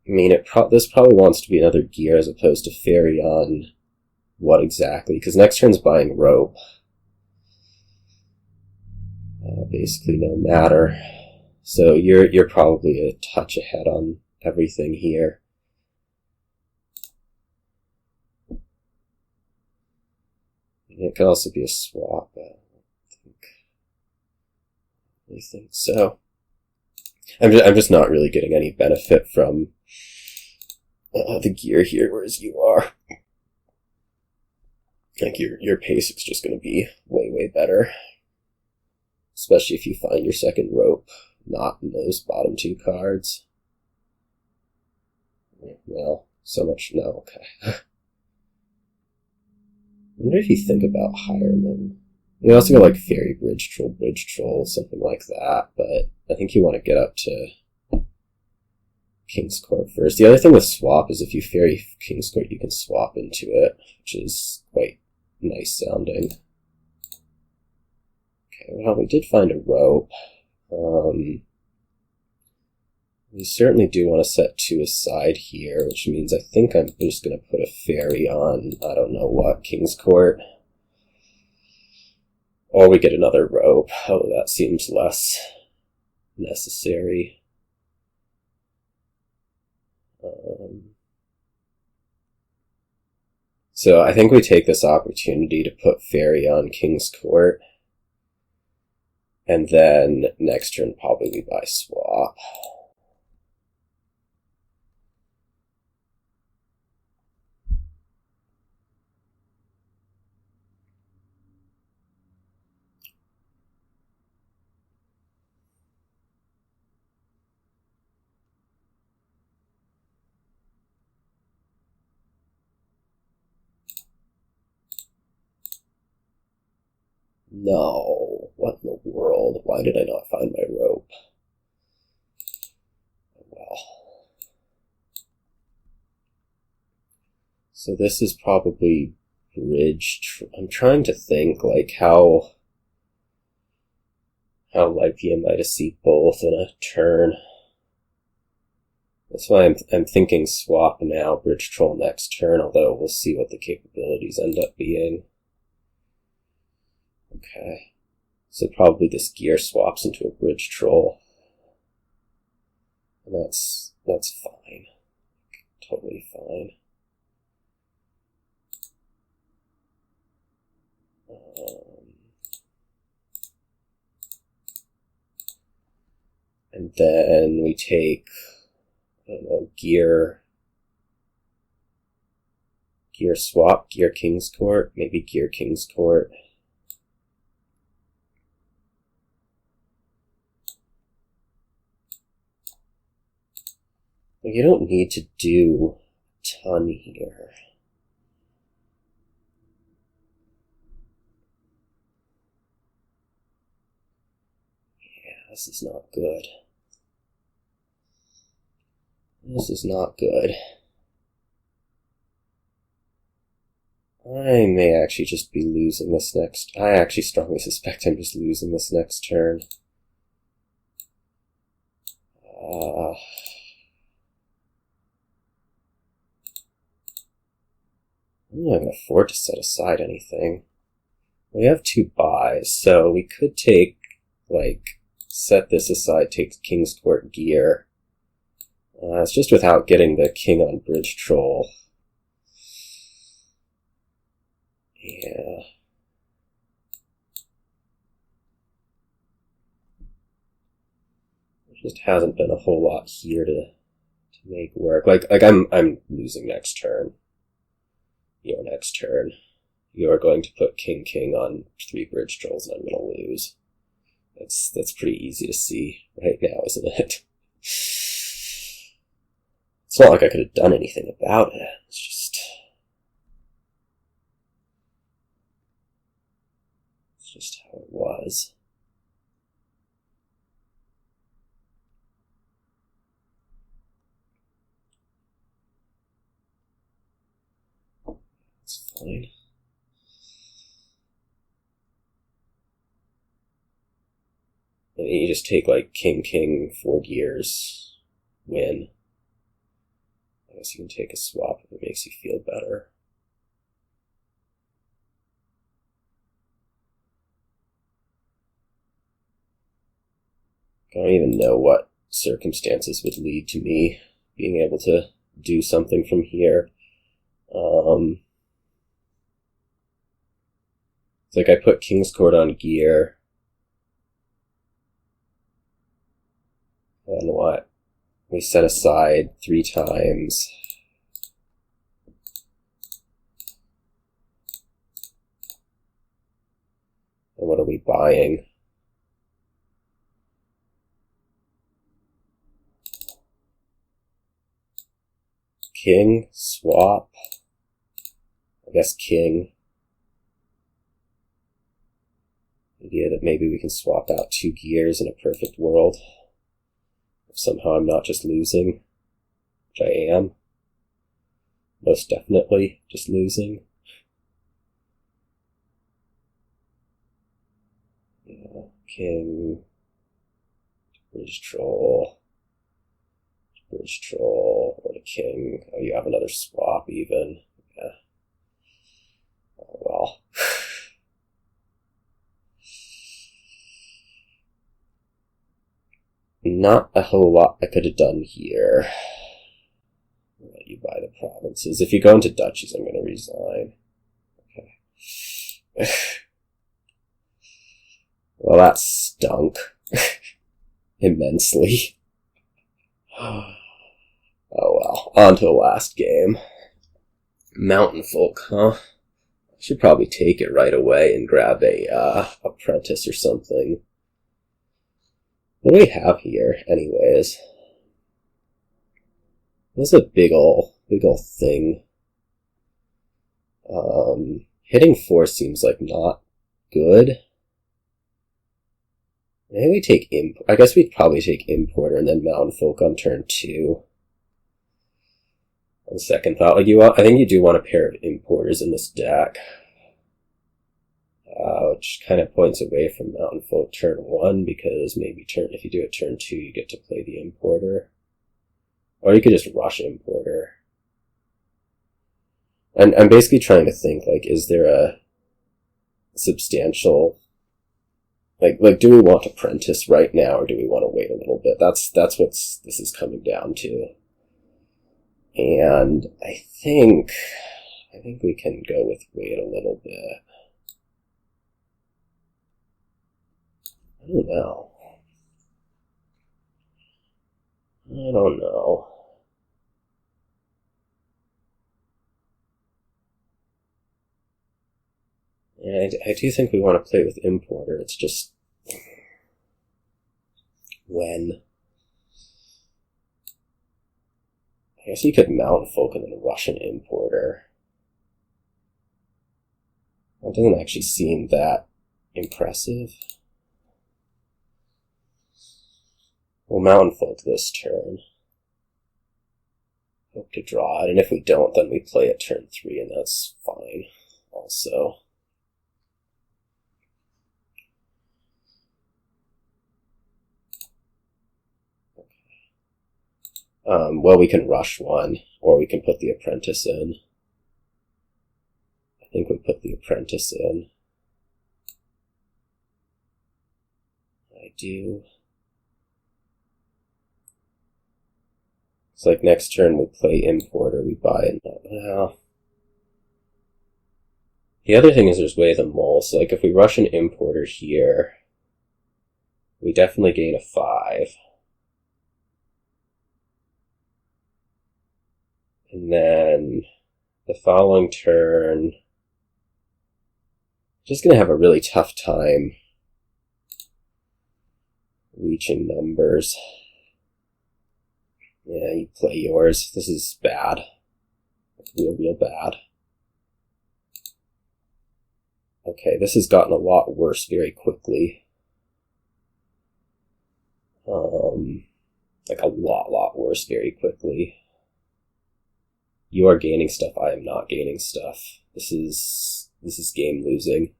I mean, this probably wants to be another gear as opposed to Ferry on what exactly, because next turn's buying rope. Basically no matter. So you're probably a touch ahead on everything here. It could also be a swap, but I don't think so. I'm just not really getting any benefit from the gear here, whereas you are. Like your pace is just going to be way better, especially if you find your second rope not in those bottom 2 cards. Well, so much no. Okay. I wonder if you think about Hireling. You also go like Ferry, Bridge Troll, something like that, but I think you want to get up to King's Court first. The other thing with swap is if you Ferry King's Court, you can swap into it, which is quite nice sounding. Okay, well, we did find a rope. We certainly do want to set 2 aside here, which means I think I'm just going to put a Ferry on, I don't know what, King's Court. Or we get another rope. Oh, that seems less necessary. So I think we take this opportunity to put Ferry on King's Court. And then next turn probably we buy swap. No, what in the world? Why did I not find my rope? Well. So this is probably bridge. I'm trying to think, like, how likely am I to see both in a turn? That's why I'm thinking swap now, bridge troll next turn, although we'll see what the capabilities end up being. Okay, so probably this gear swaps into a bridge troll, and that's fine, totally fine. And then we take, I don't know, gear swap, gear King's Court, maybe gear King's Court. You don't need to do a ton here. Yeah, this is not good. This is not good. I may actually just be losing this next... I actually strongly suspect I'm just losing this next turn. I'm not going to afford to set aside anything. We have 2 buys, so we could take, like, set this aside, take King's Court gear. It's just without getting the king on bridge troll. Yeah. There just hasn't been a whole lot here to make work. Like I'm losing next turn. Your next turn. You are going to put king on 3 bridge trolls and I'm going to lose. That's pretty easy to see right now, isn't it? It's not like I could have done anything about it. It's just how it was. It's fine. And you just take like king, 4 gears, win. I guess you can take a swap if it makes you feel better. I don't even know what circumstances would lead to me being able to do something from here. It's like I put King's Court on gear. And what? We set aside 3 times. And what are we buying? King, swap. I guess king. Idea that maybe we can swap out 2 gears in a perfect world. If somehow I'm not just losing, which I am. Most definitely just losing. Yeah, king, bridge troll. Bridge Troll, or the King. Oh, you have another swap even. Yeah. Oh, well. Not a whole lot I could have done here. I'll let you buy the provinces. If you go into duchies, I'm going to resign. Okay. Well, that stunk. Immensely. Oh well. On to the last game. Mountain folk, huh? Should probably take it right away and grab a apprentice or something. What do we have here, anyways? This is a big ol' thing. Hitting 4 seems like not good. Maybe we take I guess we'd probably take Importer and then Mountain Folk on turn 2. On second thought, like I think you do want a pair of Importers in this deck. Which kind of points away from Mountain Folk turn 1, because maybe if you do it turn 2, you get to play the Importer. Or you could just rush Importer. And I'm basically trying to think, like, is there a substantial... Like, do we want Apprentice right now, or do we want to wait a little bit? That's what this is coming down to. And I think we can go with wait a little bit. I don't know. Yeah, I do think we want to play with Importer. It's just... when? I guess you could Mountain Folk and then rush an Importer. That doesn't actually seem that impressive. We'll Mountain Folk this turn. Hope to draw it, and if we don't, then we play at turn 3, and that's fine also. Well, we can rush one, or we can put the Apprentice in. I think we put the Apprentice in. I do. It's like next turn we play Importer, we buy it. Well, the other thing is there's Way of the Mole, so like if we rush an Importer here, we definitely gain a 5. And then the following turn, just going to have a really tough time reaching numbers. Yeah, you play yours. This is bad. Real bad. Okay, this has gotten a lot worse very quickly. Like a lot worse very quickly. You are gaining stuff, I am not gaining stuff. This is game losing.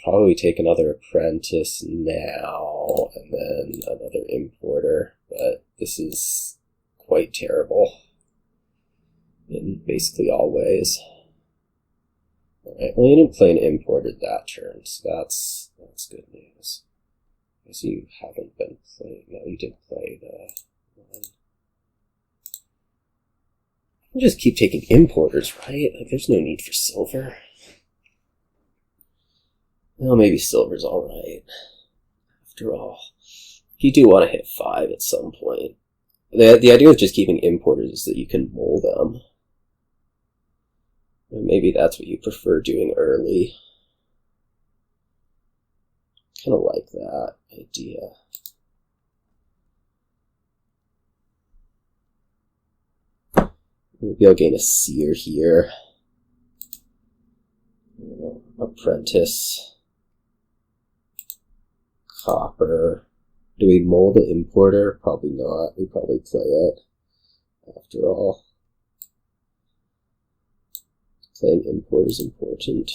Probably take another Apprentice now, and then another Importer, but this is quite terrible in basically all ways. Alright, well you didn't play an Importer that turn, so that's good news. Because you haven't been playing. No, you did play the one. You just keep taking Importers, right? Like, there's no need for silver. Well, maybe silver's alright. After all, you do want to hit 5 at some point. The idea of just keeping Importers is that you can mull them. And maybe that's what you prefer doing early. Kind of like that idea. Maybe I'll gain a Seer here. Apprentice. Copper. Do we mull the Importer? Probably not. We probably play it. After all. Playing Importer is important.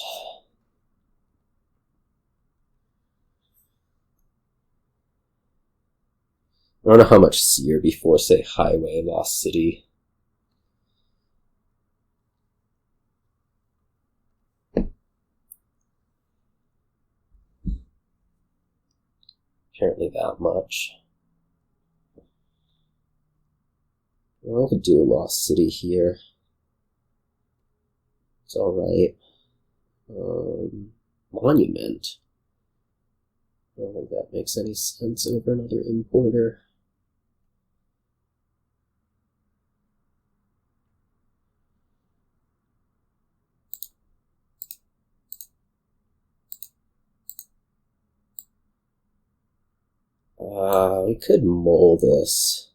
I don't know how much Seer before, say, Highway, Lost City. Apparently that much. Well, I could do a Lost City here. It's alright. Monument. I don't think that makes any sense over another importer. We could mull this.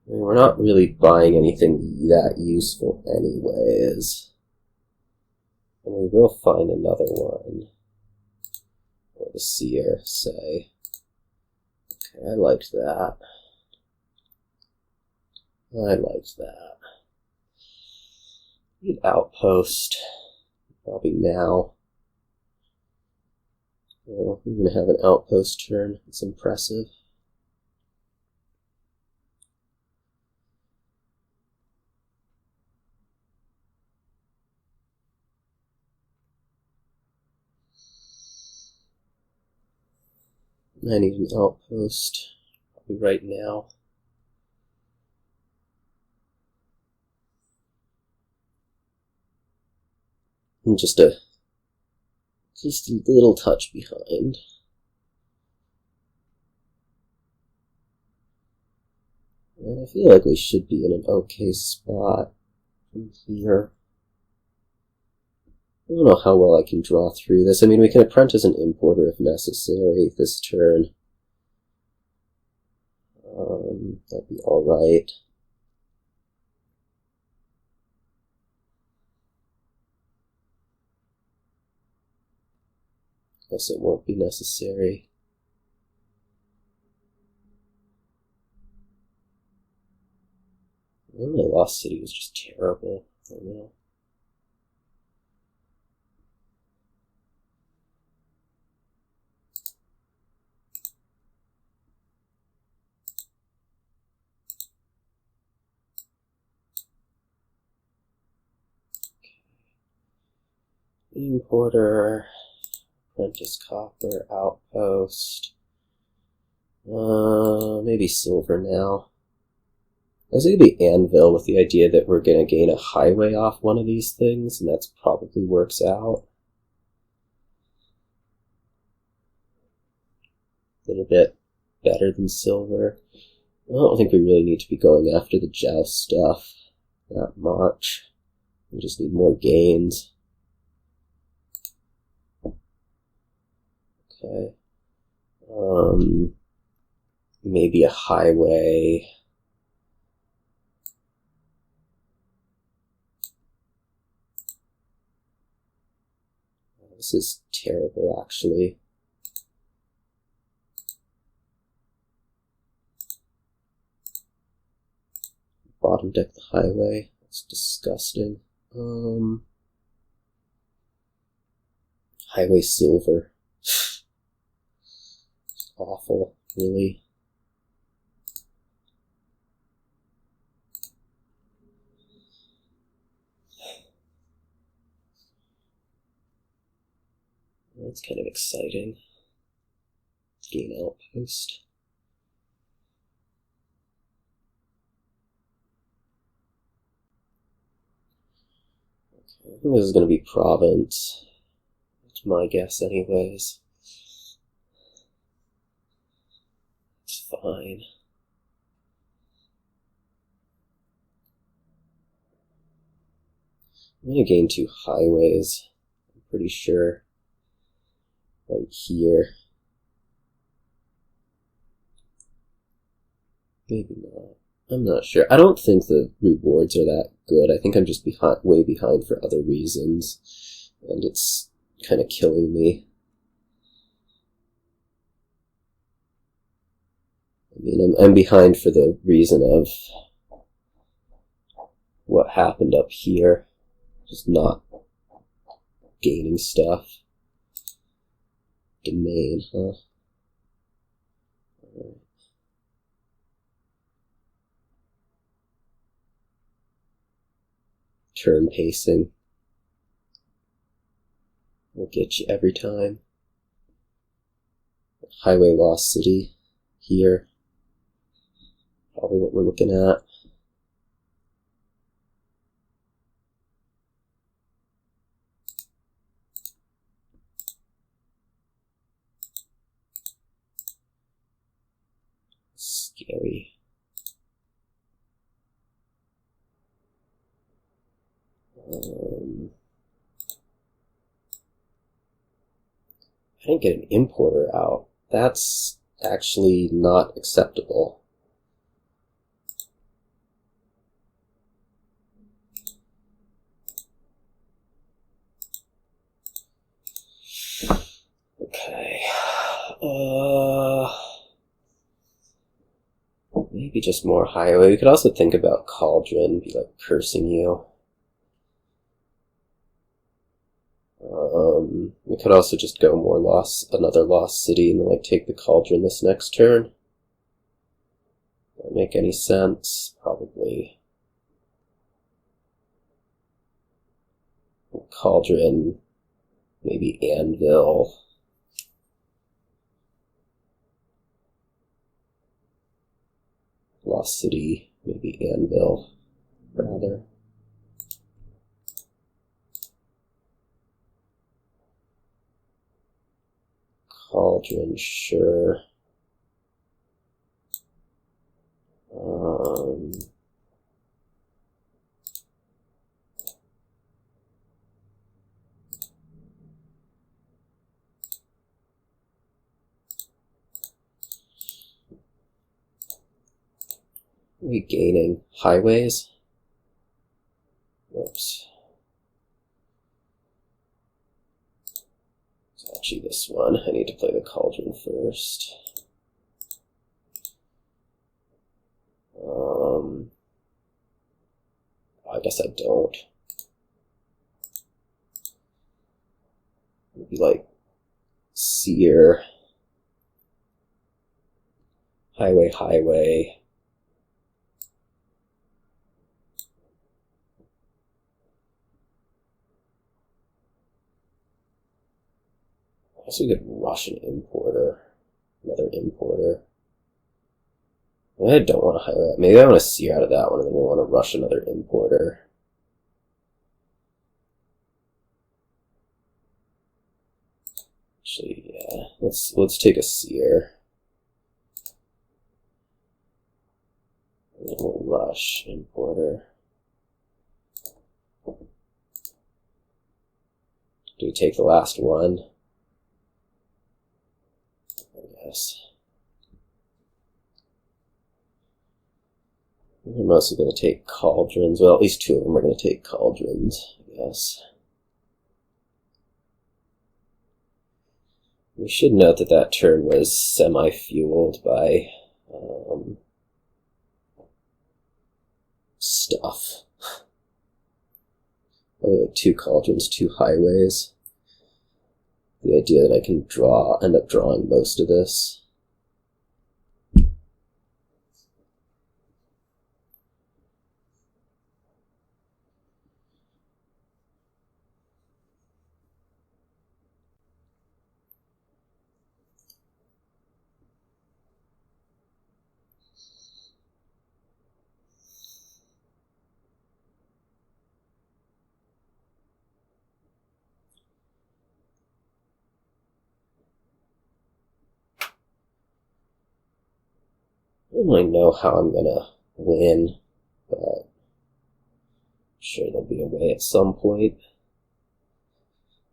I mean, we're not really buying anything that useful anyways. And we will find another one. Or the Seer, say. Okay, I liked that. I liked that. Need Outpost. Probably now. Well, we're going to have an Outpost turn. It's impressive. I need an Outpost. Probably right now. I'm just a little touch behind. And I feel like we should be in an okay spot from here. I don't know how well I can draw through this. I mean, we can Apprentice an importer if necessary this turn. That'd be alright. Guess it won't be necessary. I mean, Lost City was just terrible. I don't know. Importer, Apprentice Copper, Outpost, maybe Silver now. I was going to be Anvil with the idea that we're going to gain a highway off one of these things, and that's probably works out. A little bit better than Silver. I don't think we really need to be going after the Joust stuff that much. We just need more gains. Okay. Maybe a highway. This is terrible, actually. Bottom deck the highway. That's disgusting. Highway Silver. Awful, really. That's kind of exciting. Gain Outpost. Okay, I think this is going to be Province. That's my guess anyways. It's fine. I'm going to gain 2 highways, I'm pretty sure. Right here. Maybe not. I'm not sure. I don't think the rewards are that good. I think I'm just way behind for other reasons. And it's kind of killing me. I mean, I'm behind for the reason of what happened up here. Just not gaining stuff. Domain, huh? Turn pacing will get you every time. Highway Lost City here. Probably what we're looking at. Scary. I didn't get an importer out. That's actually not acceptable. Okay. Maybe just more highway. We could also think about Cauldron, be like cursing you. We could also just go more another lost city, and then like take the Cauldron this next turn. Does that make any sense? Probably. Cauldron, maybe Anvil. Lost City, maybe Anvil, rather. Cauldron, sure. We gaining highways. Oops. It's actually this one. I need to play the Cauldron first. I guess I don't. Maybe like Seer. Highway. I guess we could rush an importer. Another importer. I don't want to highlight. Maybe I want to Seer out of that one, and then we want to rush another importer. Actually, yeah. Let's take a Seer. And then we'll rush importer. Do we take the last one? I guess. We're mostly going to take Cauldrons. Well, at least two of them are going to take Cauldrons, I guess. We should note that that turn was semi-fueled by stuff. Oh, two Cauldrons, two highways. The idea that I can end up drawing most of this. I don't really know how I'm gonna win, but I'm sure there'll be a way at some point.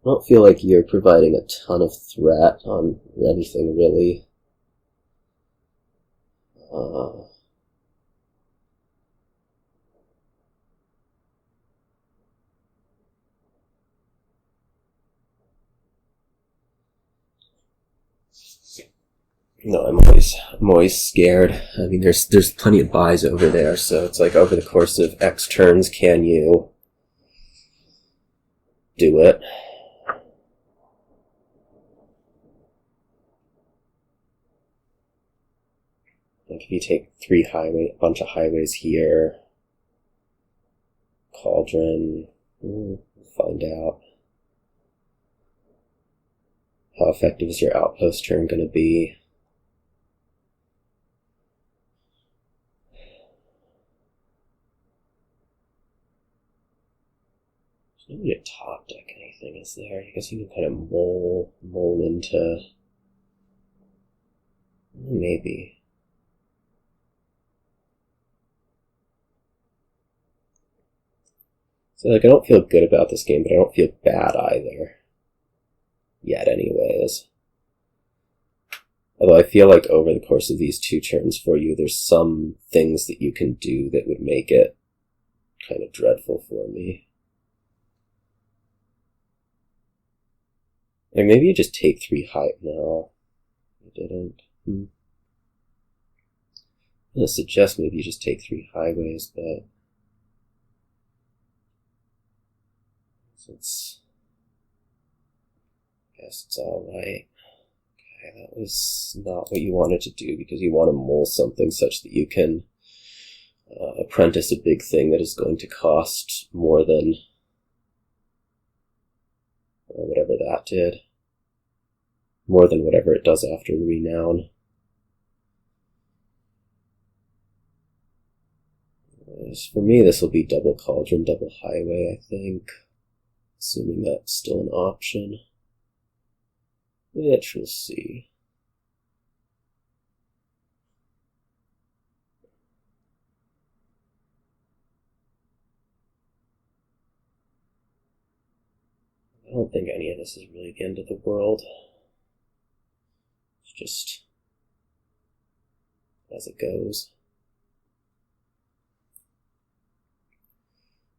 I don't feel like you're providing a ton of threat on anything, really. No, I'm always scared. I mean, there's plenty of buys over there, so it's like over the course of X turns, can you do it? Like if you take a bunch of highways here, Cauldron, we'll find out. How effective is your Outpost turn going to be? There's no way to top deck anything, is there? I guess you can kind of mull into... Maybe. So, like, I don't feel good about this game, but I don't feel bad either. Yet, anyways. Although I feel like over the course of these 2 turns for you, there's some things that you can do that would make it kind of dreadful for me. Like, maybe you just take 3 high... No, you didn't. I'm gonna suggest maybe you just take 3 highways, but... I guess it's alright. Okay, that was not what you wanted to do, because you want to mull something such that you can apprentice a big thing that is going to cost more than whatever that did. More than whatever it does after Renown. For me, this will be double Cauldron, double Highway, I think. Assuming that's still an option. Which we'll see. I don't think any of this is really the end of the world. It's just as it goes.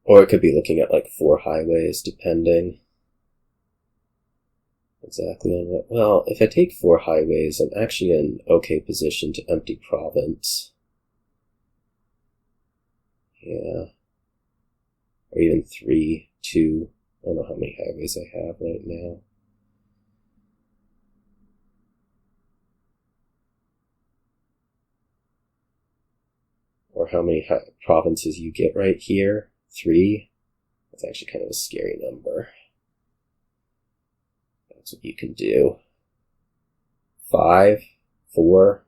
Or it could be looking at like 4 highways, depending exactly on what... Well, if I take 4 highways, I'm actually in okay position to empty province. Yeah. Or even 3, 2. I don't know how many highways I have right now. Or how many provinces you get right here. 3. That's actually kind of a scary number. That's what you can do. 5, 4.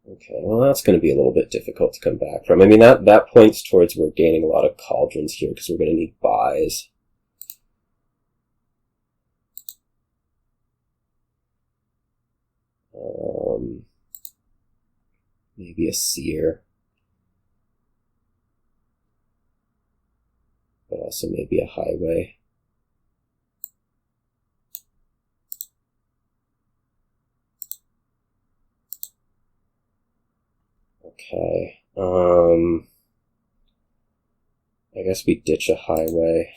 Okay, well that's going to be a little bit difficult to come back from. I mean, that points towards we're gaining a lot of cauldrons here because we're going to need buys. Maybe a Seer. But also maybe a highway. Okay. I guess we ditch a highway.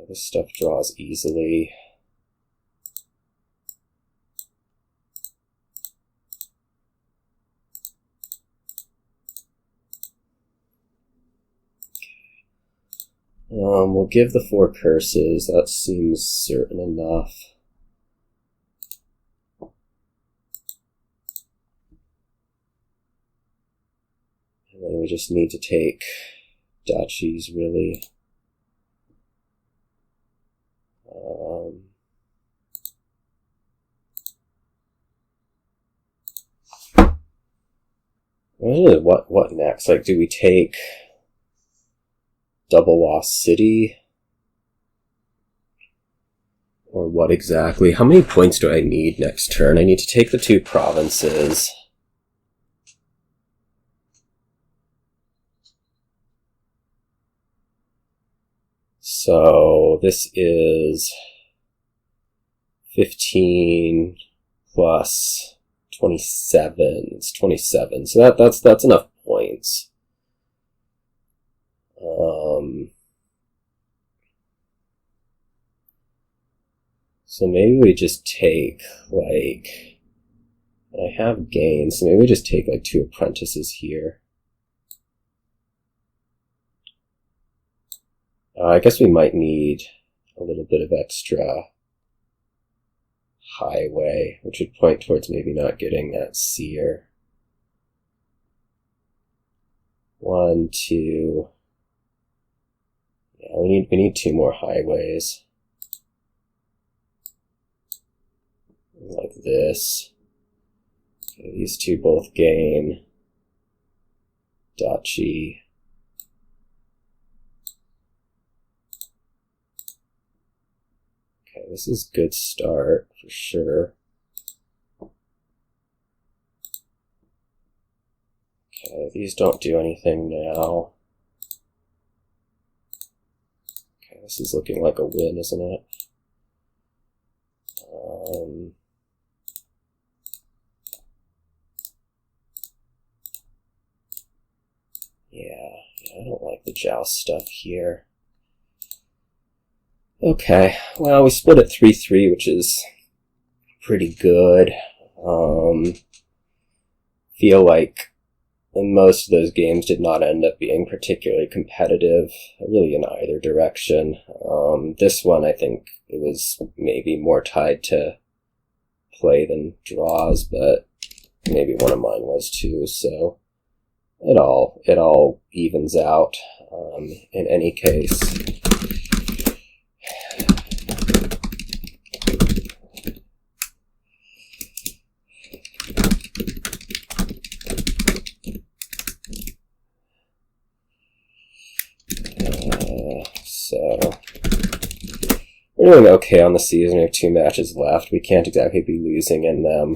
This stuff draws easily. We'll give the 4 curses. That seems certain enough. And then we just need to take duchies, really. What next? Like, do we take Double Lost City? Or what exactly? How many points do I need next turn? I need to take the 2 provinces. So this is 15 plus 27. It's 27. So that's enough points. So maybe we just take, like, I have gains, so maybe we just take, like, 2 apprentices here. I guess we might need a little bit of extra highway, which would point towards maybe not getting that Seer. 1, 2. Yeah, we need 2 more highways. Like this. Okay, these 2 both gain. Dachi. Okay, this is a good start for sure. Okay, these don't do anything now. Okay, this is looking like a win, isn't it? Yeah, I don't like the Joust stuff here. Okay, well, we split at 3-3, which is pretty good. Feel like most of those games did not end up being particularly competitive, really in either direction. This one, I think it was maybe more tied to play than draws, but maybe one of mine was too, so it all evens out. In any case, so we're doing okay on the season. We have 2 matches left. We can't exactly be losing in them,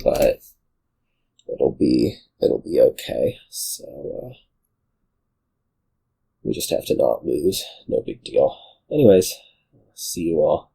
but it'll be okay. So we just have to not lose. No big deal. Anyways, see you all.